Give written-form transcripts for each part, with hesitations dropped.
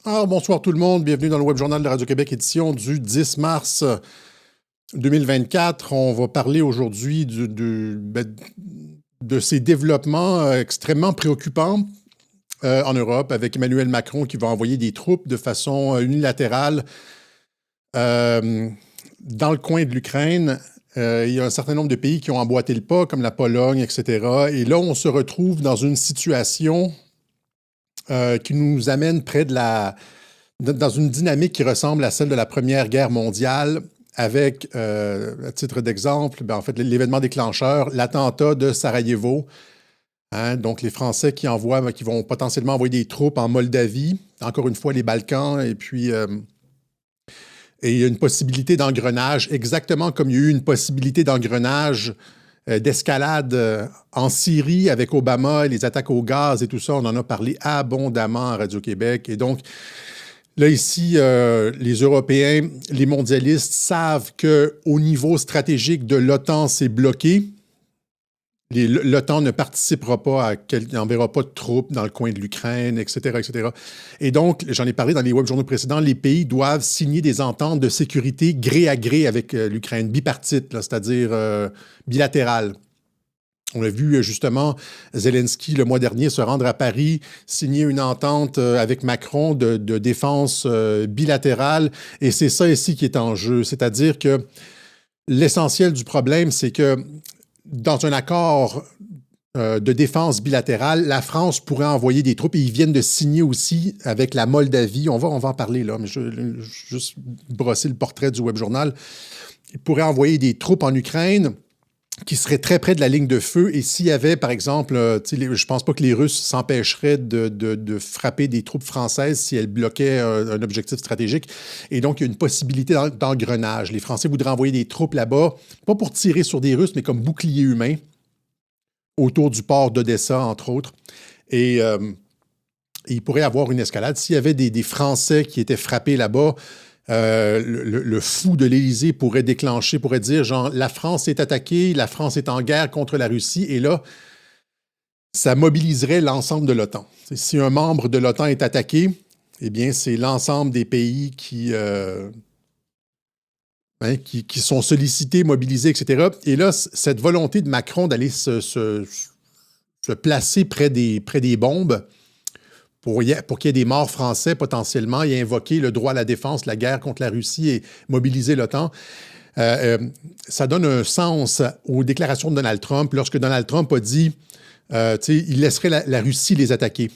Alors, bonsoir tout le monde, bienvenue dans le Web Journal de Radio-Québec, édition du 10 mars 2024. On va parler aujourd'hui de ces développements extrêmement préoccupants en Europe, avec Emmanuel Macron qui va envoyer des troupes de façon unilatérale dans le coin de l'Ukraine. Il y a un certain nombre de pays qui ont emboîté le pas, comme la Pologne, etc. Et là, on se retrouve dans une situation qui nous amène dans une dynamique qui ressemble à celle de la Première Guerre mondiale, avec, à titre d'exemple, en fait, l'événement déclencheur, l'attentat de Sarajevo. Donc, les Français qui vont potentiellement envoyer des troupes en Moldavie, encore une fois, les Balkans, et puis et il y a une possibilité d'engrenage, exactement comme il y a eu une possibilité d'engrenage d'escalade en Syrie avec Obama, les attaques au gaz et tout ça. On en a parlé abondamment à Radio-Québec. Et donc, là, ici, les Européens, les mondialistes savent qu'au niveau stratégique de l'OTAN, c'est bloqué. L'OTAN ne participera pas n'enverra pas de troupes dans le coin de l'Ukraine, etc., etc. Et donc, j'en ai parlé dans les web journaux précédents, les pays doivent signer des ententes de sécurité gré à gré avec l'Ukraine, bipartite, c'est-à-dire bilatérales. On a vu justement Zelensky le mois dernier se rendre à Paris, signer une entente avec Macron de défense bilatérale, et c'est ça ici qui est en jeu. C'est-à-dire que l'essentiel du problème, c'est que dans un accord de défense bilatérale, la France pourrait envoyer des troupes, et ils viennent de signer aussi avec la Moldavie. On va en parler là, mais je vais juste brosser le portrait du Web Journal. Ils pourraient envoyer des troupes en Ukraine qui seraient très près de la ligne de feu. Et s'il y avait, par exemple, je ne pense pas que les Russes s'empêcheraient de frapper des troupes françaises si elles bloquaient un objectif stratégique. Et donc, il y a une possibilité d'engrenage. Les Français voudraient envoyer des troupes là-bas, pas pour tirer sur des Russes, mais comme bouclier humain, autour du port d'Odessa, entre autres. Et il pourrait y avoir une escalade. S'il y avait des Français qui étaient frappés là-bas, le fou de l'Élysée pourrait dire, genre, la France est attaquée, la France est en guerre contre la Russie, et là, ça mobiliserait l'ensemble de l'OTAN. Si un membre de l'OTAN est attaqué, eh bien, c'est l'ensemble des pays qui sont sollicités, mobilisés, etc. Et là, cette volonté de Macron d'aller se placer près des bombes, pour qu'il y ait des morts français potentiellement, et invoquer le droit à la défense, la guerre contre la Russie et mobiliser l'OTAN. Ça donne un sens aux déclarations de Donald Trump lorsque Donald Trump a dit il laisserait la Russie les attaquer.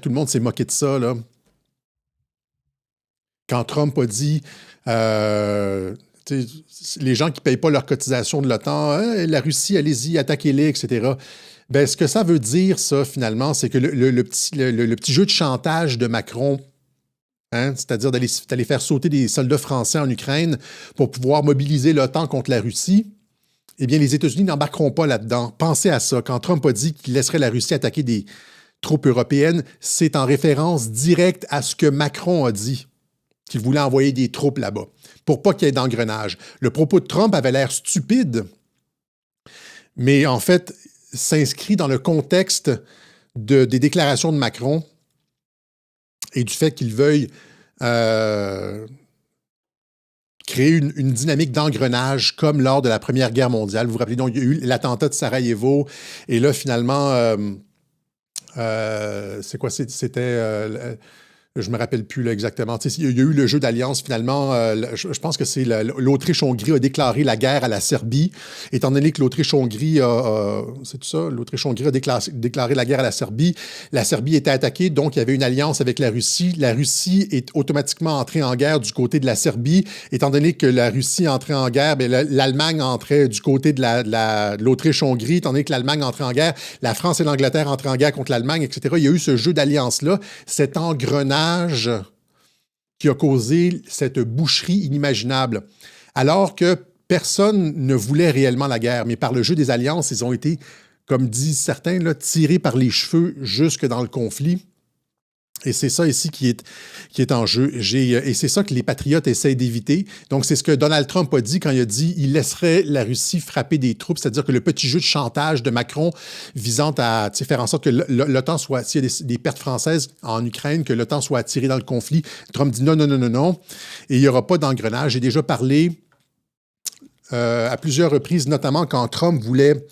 Tout le monde s'est moqué de ça, là. Quand Trump a dit les gens qui ne payent pas leur cotisation de l'OTAN, la Russie, allez-y, attaquez-les, etc. Ben, ce que ça veut dire, ça, finalement, c'est que le petit jeu de chantage de Macron, c'est-à-dire d'aller faire sauter des soldats français en Ukraine pour pouvoir mobiliser l'OTAN contre la Russie, eh bien, les États-Unis n'embarqueront pas là-dedans. Pensez à ça. Quand Trump a dit qu'il laisserait la Russie attaquer des troupes européennes, c'est en référence directe à ce que Macron a dit, qu'il voulait envoyer des troupes là-bas, pour pas qu'il y ait d'engrenage. Le propos de Trump avait l'air stupide, mais en fait, s'inscrit dans le contexte des déclarations de Macron et du fait qu'il veuille créer une dynamique d'engrenage comme lors de la Première Guerre mondiale. Vous vous rappelez, donc, il y a eu l'attentat de Sarajevo, et là, finalement, c'est quoi? C'était... je ne me rappelle plus là, exactement. Il y a eu le jeu d'alliance, finalement. Je pense que c'est l'Autriche-Hongrie a déclaré la guerre à la Serbie, étant donné que l'Autriche-Hongrie c'est tout ça? L'Autriche-Hongrie a déclaré la guerre à la Serbie. La Serbie était attaquée, donc il y avait une alliance avec la Russie. La Russie est automatiquement entrée en guerre du côté de la Serbie. Étant donné que la Russie entrait en guerre, l'Allemagne entrait du côté de l'Autriche-Hongrie. Étant donné que l'Allemagne entrait en guerre, la France et l'Angleterre entraient en guerre contre l'Allemagne, etc. Il y a eu ce jeu d'alliance-là, cet engrenage qui a causé cette boucherie inimaginable. Alors que personne ne voulait réellement la guerre, mais par le jeu des alliances, ils ont été, comme disent certains, là, tirés par les cheveux jusque dans le conflit. Et c'est ça ici qui est en jeu. Et c'est ça que les patriotes essaient d'éviter. Donc, c'est ce que Donald Trump a dit quand il a dit qu'il laisserait la Russie frapper des troupes, c'est-à-dire que le petit jeu de chantage de Macron visant à faire en sorte que l'OTAN soit, s'il y a des pertes françaises en Ukraine, que l'OTAN soit attiré dans le conflit. Trump dit non, non, non, non, non. Et il n'y aura pas d'engrenage. J'ai déjà parlé à plusieurs reprises, notamment quand Trump voulait...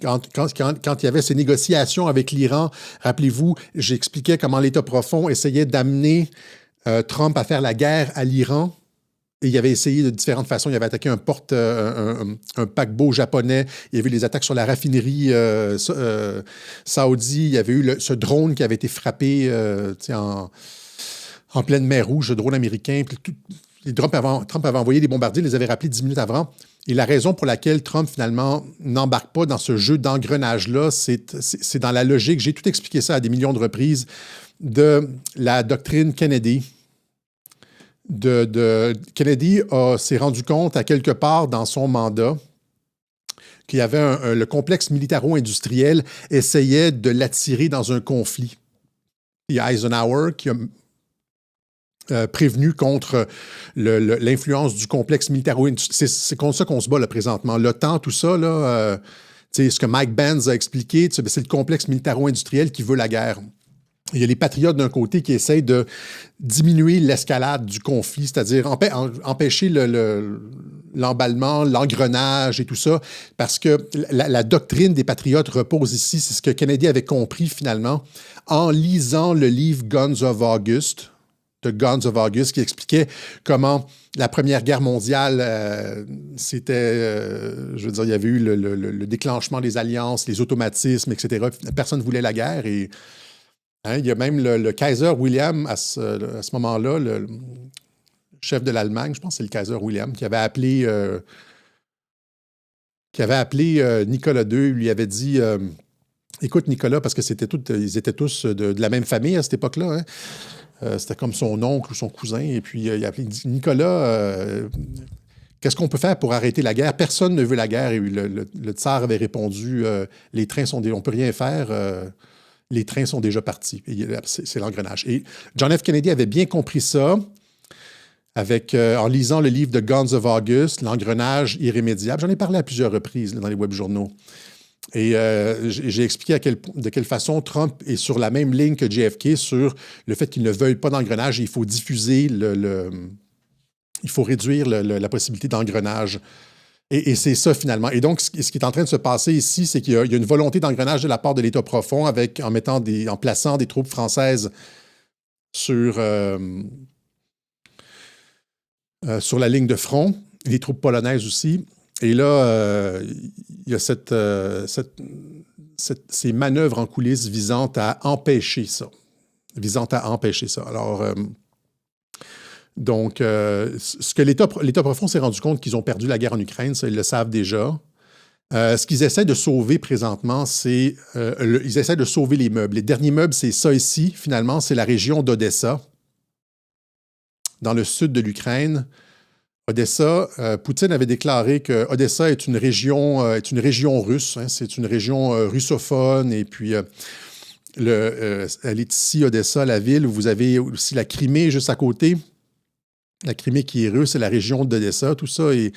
Quand il y avait ces négociations avec l'Iran, rappelez-vous, j'expliquais comment l'État profond essayait d'amener Trump à faire la guerre à l'Iran. Et il avait essayé de différentes façons. Il avait attaqué un paquebot japonais. Il y avait eu les attaques sur la raffinerie saoudi. Il y avait eu ce drone qui avait été frappé en pleine mer Rouge, le drone américain. Trump avait envoyé des bombardiers, il les avait rappelés 10 minutes avant. Et la raison pour laquelle Trump, finalement, n'embarque pas dans ce jeu d'engrenage-là, c'est dans la logique, j'ai tout expliqué ça à des millions de reprises, de la doctrine Kennedy. Kennedy s'est rendu compte à quelque part dans son mandat qu'il y avait le complexe militaro-industriel essayait de l'attirer dans un conflit. Il y a Eisenhower qui a prévenu contre l'influence du complexe militaro-industriel. C'est contre ça qu'on se bat là, présentement. L'OTAN, tout ça, là, ce que Mike Benz a expliqué, c'est le complexe militaro-industriel qui veut la guerre. Il y a les patriotes d'un côté qui essayent de diminuer l'escalade du conflit, c'est-à-dire empêcher l'emballement, l'engrenage et tout ça, parce que la doctrine des patriotes repose ici, c'est ce que Kennedy avait compris finalement en lisant le livre Guns of August, qui expliquait comment la Première Guerre mondiale, je veux dire, il y avait eu le déclenchement des alliances, les automatismes, etc. Personne ne voulait la guerre et il y a même le Kaiser William, à ce moment-là, le chef de l'Allemagne, je pense que c'est le Kaiser William, qui avait appelé Nicolas II, lui avait dit écoute, Nicolas, parce que ils étaient tous de la même famille à cette époque-là, c'était comme son oncle ou son cousin, et puis il a appelé Nicolas, qu'est-ce qu'on peut faire pour arrêter la guerre? Personne ne veut la guerre. Et le tsar avait répondu les trains on ne peut rien faire. Les trains sont déjà partis. C'est l'engrenage. Et John F. Kennedy avait bien compris ça en lisant le livre de Guns of August, L'engrenage irrémédiable. J'en ai parlé à plusieurs reprises dans les web-journaux. Et j'ai expliqué de quelle façon Trump est sur la même ligne que JFK sur le fait qu'il ne veuille pas d'engrenage. Il faut diffuser il faut réduire la possibilité d'engrenage. Et c'est ça, finalement. Et donc, ce qui est en train de se passer ici, c'est qu'il y a une volonté d'engrenage de la part de l'État profond en plaçant des troupes françaises sur la ligne de front, les troupes polonaises aussi. Et là, il y a ces manœuvres en coulisses visant à empêcher ça. Alors, donc, ce que l'État profond s'est rendu compte qu'ils ont perdu la guerre en Ukraine, ça, ils le savent déjà. Ce qu'ils essaient de sauver présentement, ils essaient de sauver les meubles. Les derniers meubles, c'est ça ici, finalement, c'est la région d'Odessa, dans le sud de l'Ukraine. Odessa, Poutine avait déclaré que Odessa est une région russe, c'est une région russophone, et puis elle est ici, Odessa, la ville. Vous avez aussi la Crimée juste à côté. La Crimée qui est russe, c'est la région d'Odessa. Tout ça est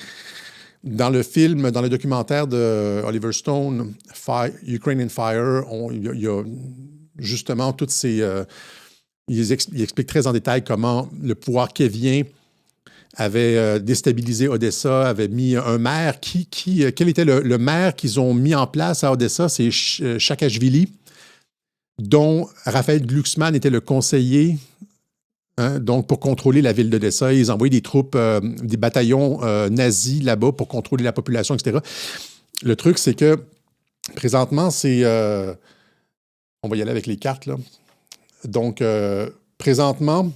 dans le film, dans le documentaire de Oliver Stone, Ukraine in Fire. Il y a justement toutes ces... il explique très en détail comment le pouvoir kévien avait déstabilisé Odessa, avait mis un maire. Quel était le maire qu'ils ont mis en place à Odessa? C'est Saakashvili, dont Raphaël Glucksmann était le conseiller. Donc, pour contrôler la ville d'Odessa, ils envoyaient des troupes, des bataillons nazis là-bas pour contrôler la population, etc. Le truc, c'est que présentement, on va y aller avec les cartes, là. Donc, présentement,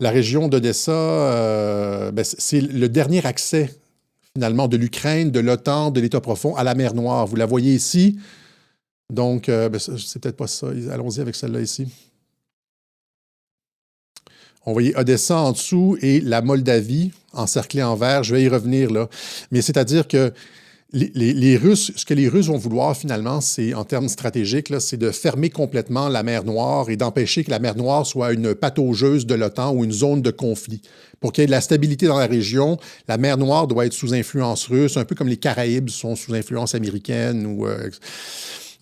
la région d'Odessa, c'est le dernier accès, finalement, de l'Ukraine, de l'OTAN, de l'État profond à la mer Noire. Vous la voyez ici. Donc, c'est peut-être pas ça. Allons-y avec celle-là ici. On voyait Odessa en dessous et la Moldavie encerclée en vert. Je vais y revenir là. Mais c'est-à-dire que les Russes, ce que les Russes vont vouloir finalement, c'est en termes stratégiques, là, c'est de fermer complètement la mer Noire et d'empêcher que la mer Noire soit une pataugeuse de l'OTAN ou une zone de conflit. Pour qu'il y ait de la stabilité dans la région, la mer Noire doit être sous influence russe, un peu comme les Caraïbes sont sous influence américaine.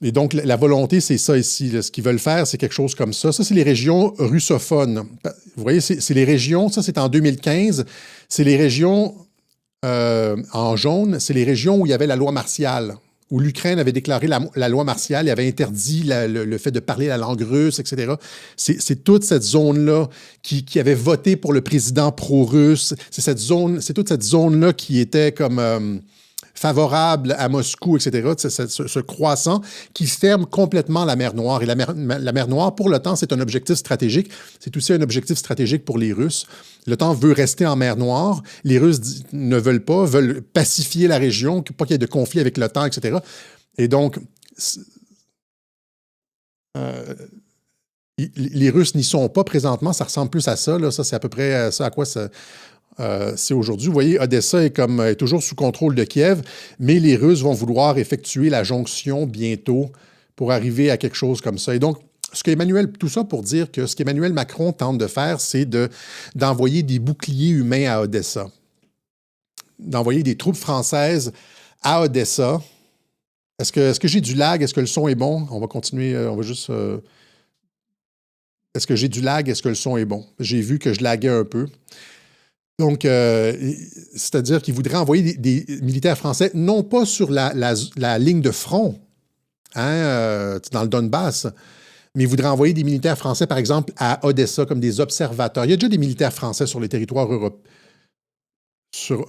Et donc, la volonté, c'est ça ici. Là. Ce qu'ils veulent faire, c'est quelque chose comme ça. Ça, c'est les régions russophones. Vous voyez, c'est les régions, ça, c'est en 2015, c'est les régions en jaune, c'est les régions où il y avait la loi martiale, où l'Ukraine avait déclaré la loi martiale et avait interdit le fait de parler la langue russe, etc. C'est toute cette zone-là qui avait voté pour le président pro-russe. C'est toute cette zone-là qui était comme favorable à Moscou, etc., ce croissant qui ferme complètement la mer Noire. Et la mer Noire, pour l'OTAN, c'est un objectif stratégique. C'est aussi un objectif stratégique pour les Russes. L'OTAN veut rester en mer Noire. Les Russes ne veulent pas, veulent pacifier la région, pas qu'il y ait de conflit avec l'OTAN, etc. Et donc, les Russes n'y sont pas présentement. Ça ressemble plus à ça. Là. Ça, c'est à peu près ça à quoi ça... c'est aujourd'hui. Vous voyez, Odessa est toujours sous contrôle de Kiev, mais les Russes vont vouloir effectuer la jonction bientôt pour arriver à quelque chose comme ça. Et donc, tout ça pour dire que ce qu'Emmanuel Macron tente de faire, c'est d'envoyer des boucliers humains à Odessa, d'envoyer des troupes françaises à Odessa. Est-ce que j'ai du lag? Est-ce que le son est bon? On va continuer, on va juste... Est-ce que j'ai du lag? Est-ce que le son est bon? J'ai vu que je laguais un peu. Donc, c'est-à-dire qu'ils voudraient envoyer des militaires français, non pas sur la ligne de front, hein, dans le Donbass, mais ils voudraient envoyer des militaires français, par exemple, à Odessa comme des observateurs. Il y a déjà des militaires français sur les territoires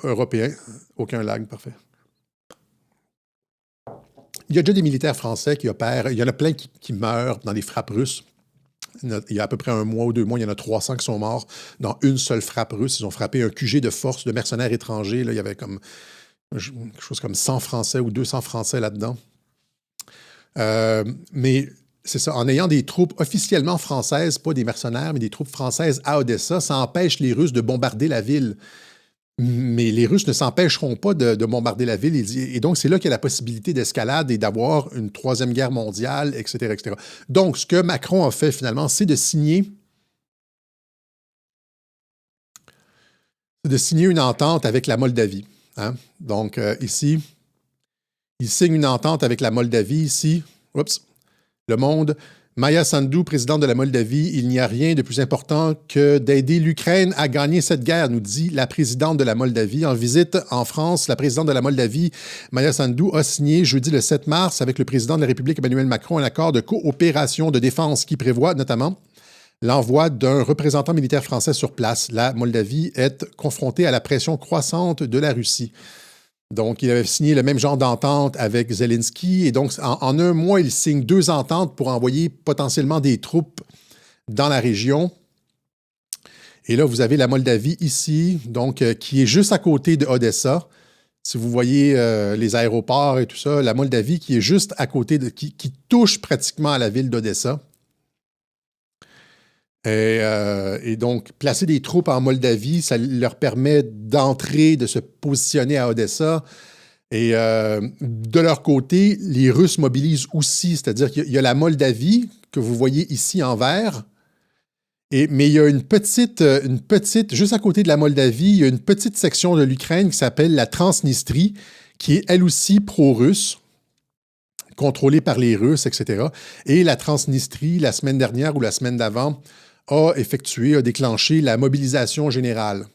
européens. Aucun lag, parfait. Il y a déjà des militaires français qui opèrent. Il y en a plein qui meurent dans des frappes russes. Il y a à peu près 1 mois ou 2 mois, il y en a 300 qui sont morts dans une seule frappe russe. Ils ont frappé un QG de force de mercenaires étrangers. Là, il y avait comme quelque chose comme 100 Français ou 200 Français là-dedans. Mais c'est ça, en ayant des troupes officiellement françaises, pas des mercenaires, mais des troupes françaises à Odessa, ça empêche les Russes de bombarder la ville. Mais les Russes ne s'empêcheront pas de bombarder la ville. Et donc, c'est là qu'il y a la possibilité d'escalade et d'avoir une troisième guerre mondiale, etc., etc. Donc, ce que Macron a fait finalement, c'est de signer une entente avec la Moldavie. Hein? Donc, ici, il signe une entente avec la Moldavie. Ici, oups, Le Monde. Maia Sandu, présidente de la Moldavie, il n'y a rien de plus important que d'aider l'Ukraine à gagner cette guerre, nous dit la présidente de la Moldavie. En visite en France, la présidente de la Moldavie, Maia Sandu, a signé jeudi le 7 mars avec le président de la République Emmanuel Macron un accord de coopération de défense qui prévoit notamment l'envoi d'un représentant militaire français sur place. La Moldavie est confrontée à la pression croissante de la Russie. Donc, il avait signé le même genre d'entente avec Zelensky. Et donc, en 1 mois, il signe 2 ententes pour envoyer potentiellement des troupes dans la région. Et là, vous avez la Moldavie ici, donc qui est juste à côté de Odessa. Si vous voyez les aéroports et tout ça, la Moldavie qui est juste à côté, qui touche pratiquement à la ville d'Odessa. Et donc, placer des troupes en Moldavie, ça leur permet d'entrer, de se positionner à Odessa. Et de leur côté, les Russes mobilisent aussi, c'est-à-dire qu'il y a la Moldavie, que vous voyez ici en vert, mais il y a une petite, juste à côté de la Moldavie, il y a une petite section de l'Ukraine qui s'appelle la Transnistrie, qui est elle aussi pro-russe, contrôlée par les Russes, etc. Et la Transnistrie, la semaine dernière ou la semaine d'avant, a déclenché la mobilisation générale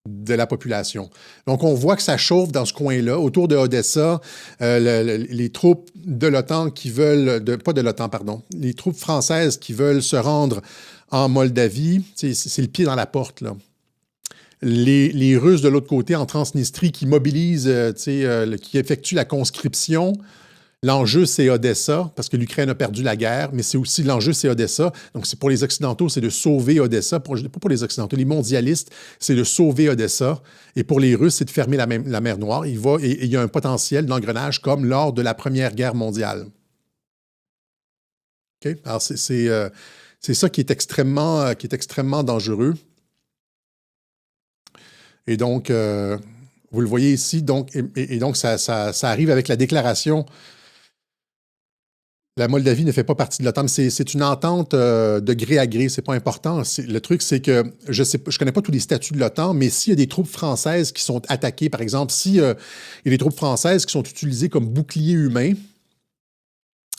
de la population. Donc, on voit que ça chauffe dans ce coin-là. Autour de Odessa, les troupes de l'OTAN qui veulent... pas de l'OTAN, pardon. Les troupes françaises qui veulent se rendre en Moldavie, c'est le pied dans la porte, là. Les Russes, de l'autre côté, en Transnistrie, qui mobilisent, qui effectuent la conscription. L'enjeu, c'est Odessa, parce que l'Ukraine a perdu la guerre, mais c'est aussi l'enjeu, c'est Odessa. Donc, c'est pour les Occidentaux, c'est de sauver Odessa. Pas pour les Occidentaux, les mondialistes, c'est de sauver Odessa. Et pour les Russes, c'est de fermer la mer Noire. Et il y a un potentiel d'engrenage comme lors de la Première Guerre mondiale. OK? Alors, c'est ça qui est extrêmement dangereux. Et donc, Vous le voyez ici, donc, et donc ça arrive avec la déclaration. La Moldavie ne fait pas partie de l'OTAN, mais c'est une entente de gré à gré, c'est pas important. Le truc, c'est que je connais pas tous les statuts de l'OTAN, mais s'il y a des troupes françaises qui sont attaquées, par exemple, s'il y a des troupes françaises qui sont utilisées comme boucliers humains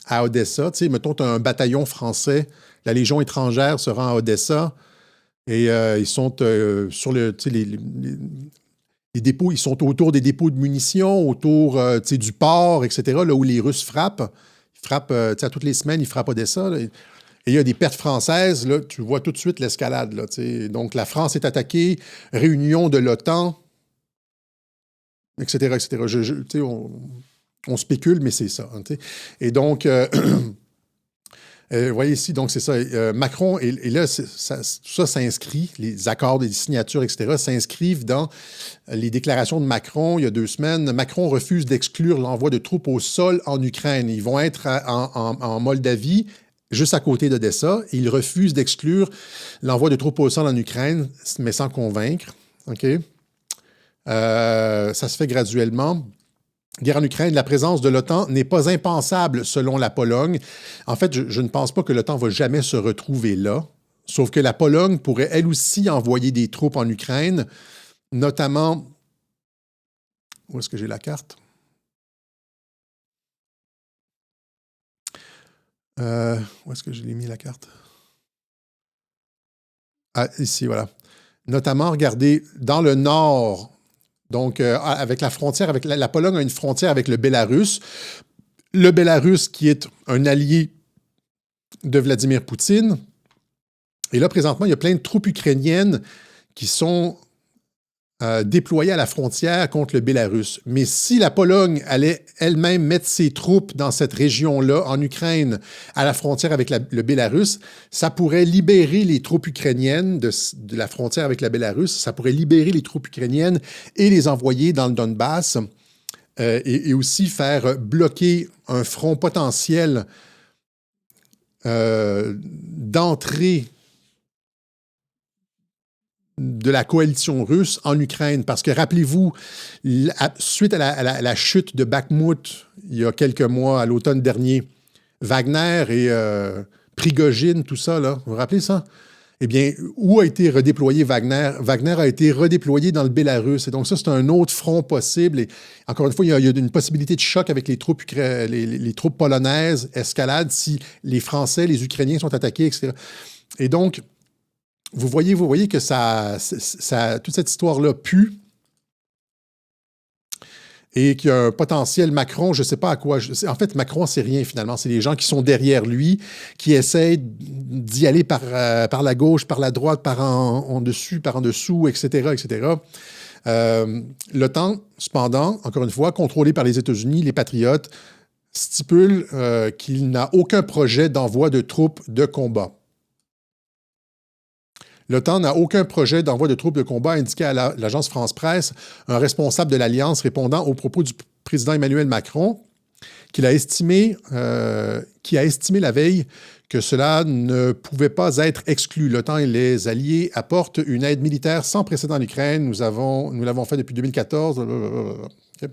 à Odessa, tu sais, mettons, tu as un bataillon français, la Légion étrangère se rend à Odessa et ils sont sur les dépôts, ils sont autour des dépôts de munitions, autour du port, etc., là où les Russes frappent. Ils frappent, à toutes les semaines, ils frappent Odessa. Là, et il y a des pertes françaises, là, tu vois tout de suite l'escalade. Là, donc, la France est attaquée, réunion de l'OTAN, etc., etc. On spécule, mais c'est ça. Hein, et donc, vous voyez ici, donc c'est ça. Macron, et là, tout ça s'inscrit, les accords, les signatures, etc., s'inscrivent dans les déclarations de Macron il y a 2 semaines. Macron refuse d'exclure l'envoi de troupes au sol en Ukraine. Ils vont être en Moldavie, juste à côté d'Odessa. Il refuse d'exclure l'envoi de troupes au sol en Ukraine, mais sans convaincre. OK? Ça se fait graduellement. Guerre en Ukraine, la présence de l'OTAN n'est pas impensable selon la Pologne. En fait, je ne pense pas que l'OTAN va jamais se retrouver là, sauf que la Pologne pourrait elle aussi envoyer des troupes en Ukraine, notamment... Où est-ce que j'ai la carte? Où est-ce que je l'ai mis la carte? Ah, ici, voilà. Notamment, regardez, dans le nord... Donc, avec la frontière, avec la Pologne a une frontière avec le Bélarus. Le Bélarus qui est un allié de Vladimir Poutine. Et là, présentement, il y a plein de troupes ukrainiennes qui sont déployées à la frontière contre le Bélarus. Mais si la Pologne allait elle-même mettre ses troupes dans cette région-là, en Ukraine, à la frontière avec le Bélarus, ça pourrait libérer les troupes ukrainiennes de la frontière avec la Bélarus, ça pourrait libérer les troupes ukrainiennes et les envoyer dans le Donbass et aussi faire bloquer un front potentiel d'entrée de la coalition russe en Ukraine. Parce que, rappelez-vous, suite à la chute de Bakhmut, il y a quelques mois, à l'automne dernier, Wagner et Prigojine, tout ça, là, vous vous rappelez ça? Eh bien, où a été redéployé Wagner? Wagner a été redéployé dans le Bélarus. Et donc, ça, c'est un autre front possible. Et encore une fois, il y a une possibilité de choc avec les troupes, les troupes polonaises, escalade, si les Français, les Ukrainiens sont attaqués, etc. Et donc, vous voyez que toute cette histoire-là pue et qu'il y a un potentiel Macron, je ne sais pas à quoi. En fait, Macron, c'est rien finalement. C'est les gens qui sont derrière lui, qui essayent d'y aller par la gauche, par la droite, par en dessus, par en dessous, etc., etc. L'OTAN, cependant, encore une fois, contrôlé par les États-Unis, les patriotes, stipule qu'il n'a aucun projet d'envoi de troupes de combat. L'OTAN n'a aucun projet d'envoi de troupes de combat, a indiqué à l'agence France-Presse un responsable de l'Alliance répondant aux propos du président Emmanuel Macron, qui a estimé la veille que cela ne pouvait pas être exclu. L'OTAN et les alliés apportent une aide militaire sans précédent à l'Ukraine. Nous l'avons fait depuis 2014. Okay.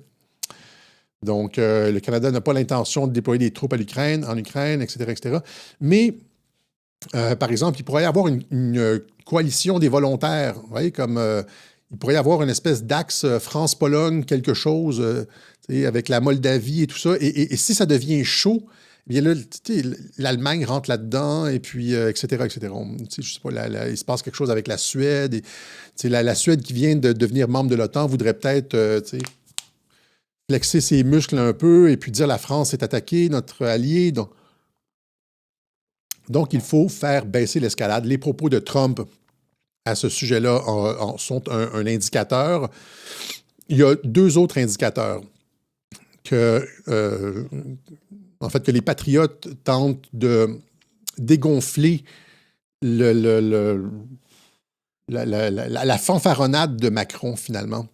Donc, le Canada n'a pas l'intention de déployer des troupes en Ukraine, etc., etc. Mais par exemple, il pourrait y avoir une coalition des volontaires, vous voyez, comme il pourrait y avoir une espèce d'axe France-Pologne, quelque chose, avec la Moldavie et tout ça. Et si ça devient chaud, eh bien là, l'Allemagne rentre là-dedans, et puis, etc., etc. Je sais pas, il se passe quelque chose avec la Suède. Et, la Suède qui vient de devenir membre de l'OTAN voudrait peut-être flexer ses muscles un peu et puis dire la France est attaquée, notre allié. Donc, il faut faire baisser l'escalade. Les propos de Trump à ce sujet-là sont un indicateur. Il y a 2 autres indicateurs que les patriotes tentent de dégonfler la fanfaronnade de Macron, finalement.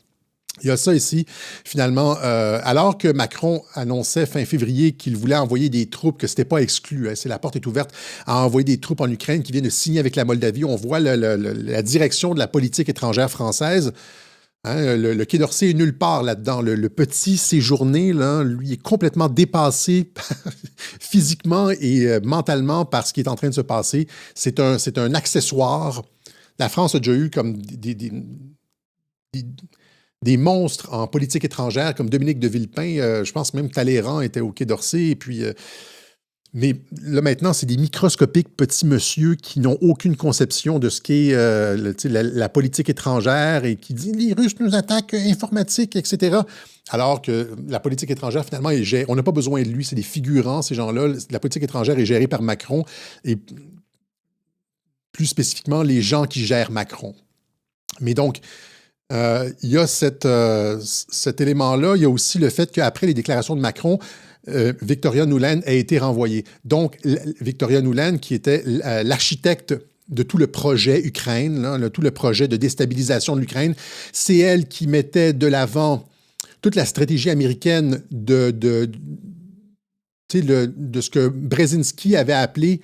Il y a ça ici, finalement, alors que Macron annonçait fin février qu'il voulait envoyer des troupes, que ce n'était pas exclu, hein, la porte est ouverte à envoyer des troupes en Ukraine qui viennent de signer avec la Moldavie. On voit la direction de la politique étrangère française. Hein, le Quai d'Orsay est nulle part là-dedans. Le petit séjourné, là, lui, est complètement dépassé physiquement et mentalement par ce qui est en train de se passer. C'est un accessoire. La France a déjà eu comme des- des monstres en politique étrangère, comme Dominique de Villepin. Je pense même Talleyrand était au Quai d'Orsay. Et puis, mais là, maintenant, c'est des microscopiques petits monsieur qui n'ont aucune conception de ce qu'est la politique étrangère et qui disent les Russes nous attaquent informatique, etc. Alors que la politique étrangère, finalement, est gérée. On n'a pas besoin de lui, c'est des figurants, ces gens-là. La politique étrangère est gérée par Macron et plus spécifiquement les gens qui gèrent Macron. Mais donc, il y a cet élément-là. Il y a aussi le fait qu'après les déclarations de Macron, Victoria Nuland a été renvoyée. Donc, Victoria Nuland, qui était l'architecte de tout le projet Ukraine, là, tout le projet de déstabilisation de l'Ukraine, c'est elle qui mettait de l'avant toute la stratégie américaine de ce que Brzezinski avait appelé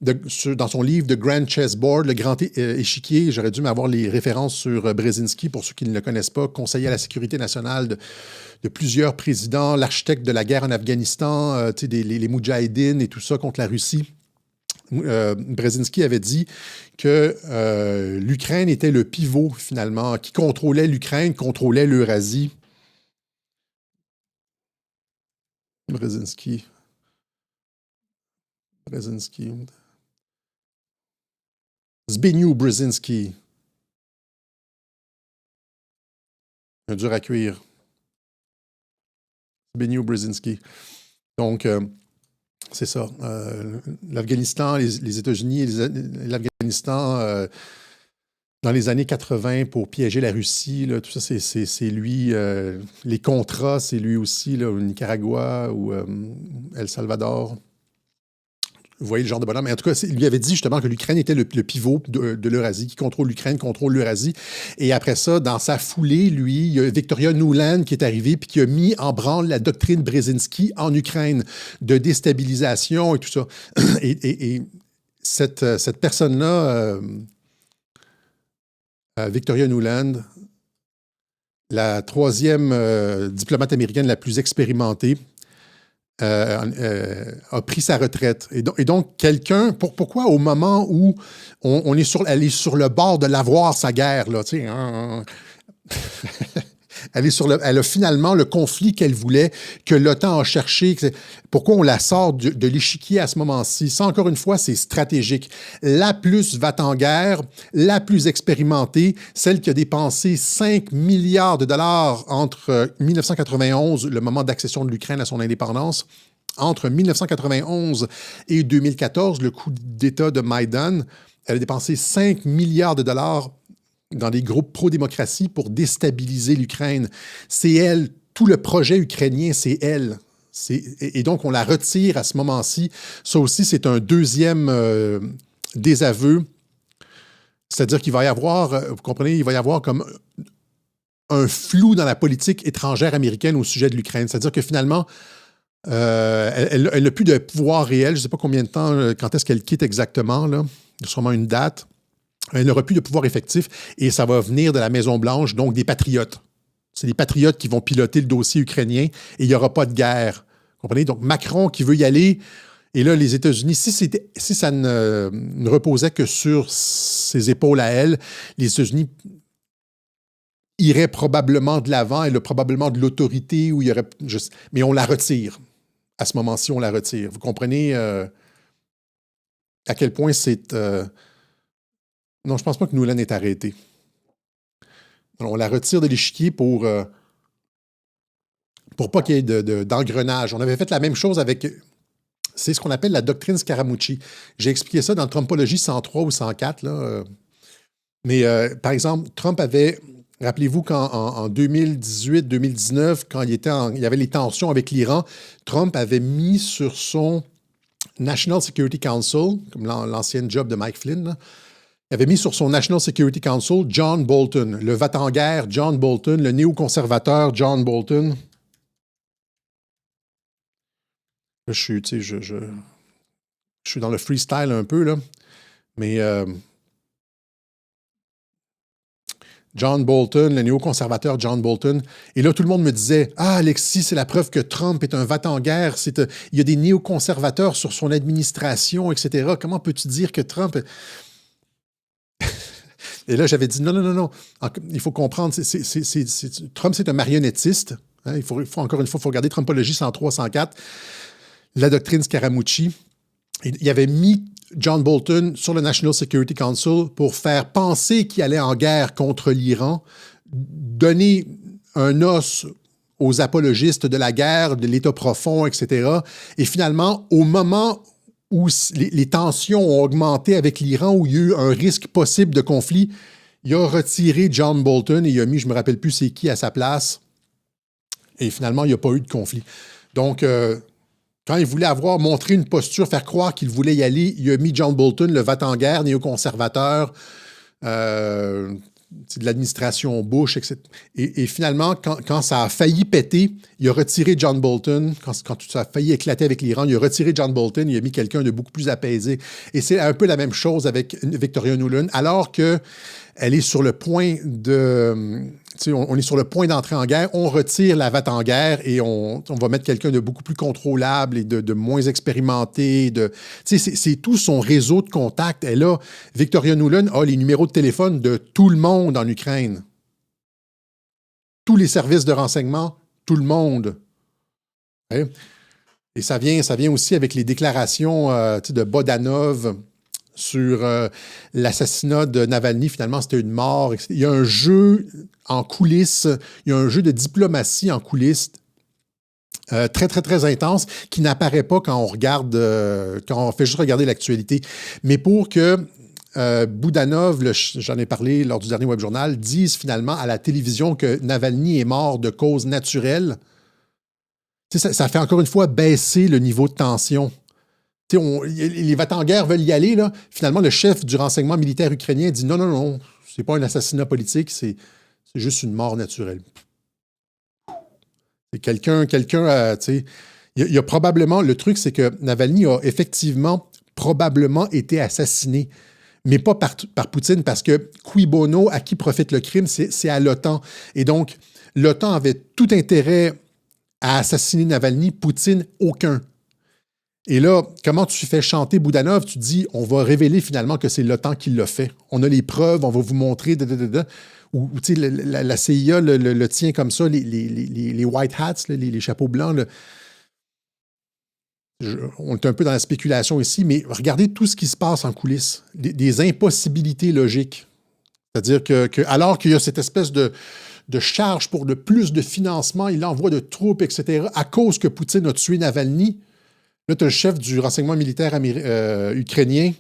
dans son livre The Grand Chessboard, le grand échiquier. J'aurais dû m'avoir les références sur Brzezinski, pour ceux qui ne le connaissent pas, conseiller à la sécurité nationale de plusieurs présidents, l'architecte de la guerre en Afghanistan, les Moudjahidines et tout ça contre la Russie. Brzezinski avait dit que l'Ukraine était le pivot, finalement, qui contrôlait l'Ukraine, contrôlait l'Eurasie. Brzezinski. Zbigniew Brzezinski. Un dur à cuire. Zbigniew Brzezinski. Donc, c'est ça. L'Afghanistan, les États-Unis et l'Afghanistan, dans les années 80, pour piéger la Russie, là, tout ça, c'est lui. Les contrats, c'est lui aussi, là, au Nicaragua ou El Salvador. Vous voyez le genre de bonhomme. Mais en tout cas, il lui avait dit justement que l'Ukraine était le pivot de l'Eurasie, qui contrôle l'Ukraine, contrôle l'Eurasie. Et après ça, dans sa foulée, lui, il y a Victoria Nuland qui est arrivée puis qui a mis en branle la doctrine Brzezinski en Ukraine de déstabilisation et tout ça. Et cette personne-là, Victoria Nuland, la troisième diplomate américaine la plus expérimentée, a pris sa retraite. Et donc quelqu'un, pourquoi au moment où elle est sur le bord de l'avoir, sa guerre, là, tu sais, elle a finalement le conflit qu'elle voulait, que l'OTAN a cherché. Pourquoi on la sort de l'échiquier à ce moment-ci? Ça, encore une fois, c'est stratégique. La plus va-t-en-guerre, la plus expérimentée, celle qui a dépensé 5 milliards de dollars entre 1991, le moment d'accession de l'Ukraine à son indépendance, entre 1991 et 2014, le coup d'État de Maïdan, elle a dépensé 5 milliards de dollars dans des groupes pro-démocratie pour déstabiliser l'Ukraine. C'est elle, tout le projet ukrainien, c'est elle. Et donc, on la retire à ce moment-ci. Ça aussi, c'est un deuxième désaveu. C'est-à-dire qu'il va y avoir, vous comprenez, il va y avoir comme un flou dans la politique étrangère américaine au sujet de l'Ukraine. C'est-à-dire que finalement, elle n'a plus de pouvoir réel. Je ne sais pas combien de temps, quand est-ce qu'elle quitte exactement, là. Il y a sûrement une date. Elle n'aura plus de pouvoir effectif et ça va venir de la Maison-Blanche, donc des patriotes. C'est les patriotes qui vont piloter le dossier ukrainien et il n'y aura pas de guerre. Vous comprenez? Donc Macron qui veut y aller, et là, les États-Unis, si ça ne reposait que sur ses épaules à elle, les États-Unis iraient probablement de l'avant, elle a probablement de l'autorité, où il y aurait mais on la retire. À ce moment-ci, on la retire. Vous comprenez à quel point c'est... Non, je ne pense pas que Nuland est arrêté. On la retire de l'échiquier pour pas qu'il y ait d'engrenage. On avait fait la même chose avec... C'est ce qu'on appelle la doctrine Scaramucci. J'ai expliqué ça dans Trumpologie 103 ou 104. Là. Mais par exemple, Trump avait... Rappelez-vous qu'en 2018-2019, quand il y avait les tensions avec l'Iran, Trump avait mis sur son National Security Council, comme l'ancienne job de Mike Flynn, là, il avait mis sur son National Security Council John Bolton, le va-t-en-guerre John Bolton, le néoconservateur John Bolton. Là, je suis dans le freestyle un peu, là. Mais John Bolton, le néoconservateur John Bolton. Et là, tout le monde me disait « Ah, Alexis, c'est la preuve que Trump est un va-t-en-guerre. Il y a des néoconservateurs sur son administration, etc. Comment peux-tu dire que Trump... » Et là, j'avais dit « Non, non, non, non. Il faut comprendre, Trump, c'est un marionnettiste. Hein, encore une fois, il faut regarder Trumpologie 103, 104, la doctrine Scaramucci. Il avait mis John Bolton sur le National Security Council pour faire penser qu'il allait en guerre contre l'Iran, donner un os aux apologistes de la guerre, de l'État profond, etc. Et finalement, au moment où les tensions ont augmenté avec l'Iran, où il y a eu un risque possible de conflit, il a retiré John Bolton et il a mis, je ne me rappelle plus c'est qui, à sa place. Et finalement, il n'y a pas eu de conflit. Donc, quand il voulait montré une posture, faire croire qu'il voulait y aller, il a mis John Bolton, le va-t-en-guerre, néoconservateur, de l'administration Bush, etc. Et finalement, quand ça a failli péter, il a retiré John Bolton. Quand ça a failli éclater avec l'Iran, il a retiré John Bolton, il a mis quelqu'un de beaucoup plus apaisé. Et c'est un peu la même chose avec Victoria Nuland, alors qu'elle est sur le point de... On est sur le point d'entrer en guerre, on retire la va-t-en-guerre et on va mettre quelqu'un de beaucoup plus contrôlable et de moins expérimenté. C'est tout son réseau de contacts. Et là, Victoria Nuland a les numéros de téléphone de tout le monde en Ukraine. Tous les services de renseignement, tout le monde. Okay? Et ça vient aussi avec les déclarations de Bodanov sur l'assassinat de Navalny. Finalement, c'était une mort. Il y a un jeu en coulisses, il y a un jeu de diplomatie en coulisses très, très, très intense qui n'apparaît pas quand on regarde, quand on fait juste regarder l'actualité. Mais pour que Bodanov, j'en ai parlé lors du dernier webjournal, dise finalement à la télévision que Navalny est mort de cause naturelle, ça fait encore une fois baisser le niveau de tension. Les va-t-en-guerre veulent y aller. Là. Finalement, le chef du renseignement militaire ukrainien dit non, non, non, c'est pas un assassinat politique, c'est juste une mort naturelle. C'est quelqu'un, il y a probablement, le truc, c'est que Navalny a effectivement, probablement été assassiné, mais pas par Poutine, parce que cui bono, à qui profite le crime, c'est à l'OTAN. Et donc, l'OTAN avait tout intérêt à assassiner Navalny, Poutine, aucun. Et là, comment tu fais chanter Bodanov? Tu dis, on va révéler finalement que c'est l'OTAN qui l'a fait. On a les preuves, on va vous montrer. Ou tu sais, la CIA le tient comme ça, les white hats, les chapeaux blancs. On est un peu dans la spéculation ici, mais regardez tout ce qui se passe en coulisses. Des impossibilités logiques. C'est-à-dire que alors qu'il y a cette espèce de charge pour de plus de financement, il envoie de troupes, etc., à cause que Poutine a tué Navalny. Là, tu as le chef du renseignement militaire ukrainien,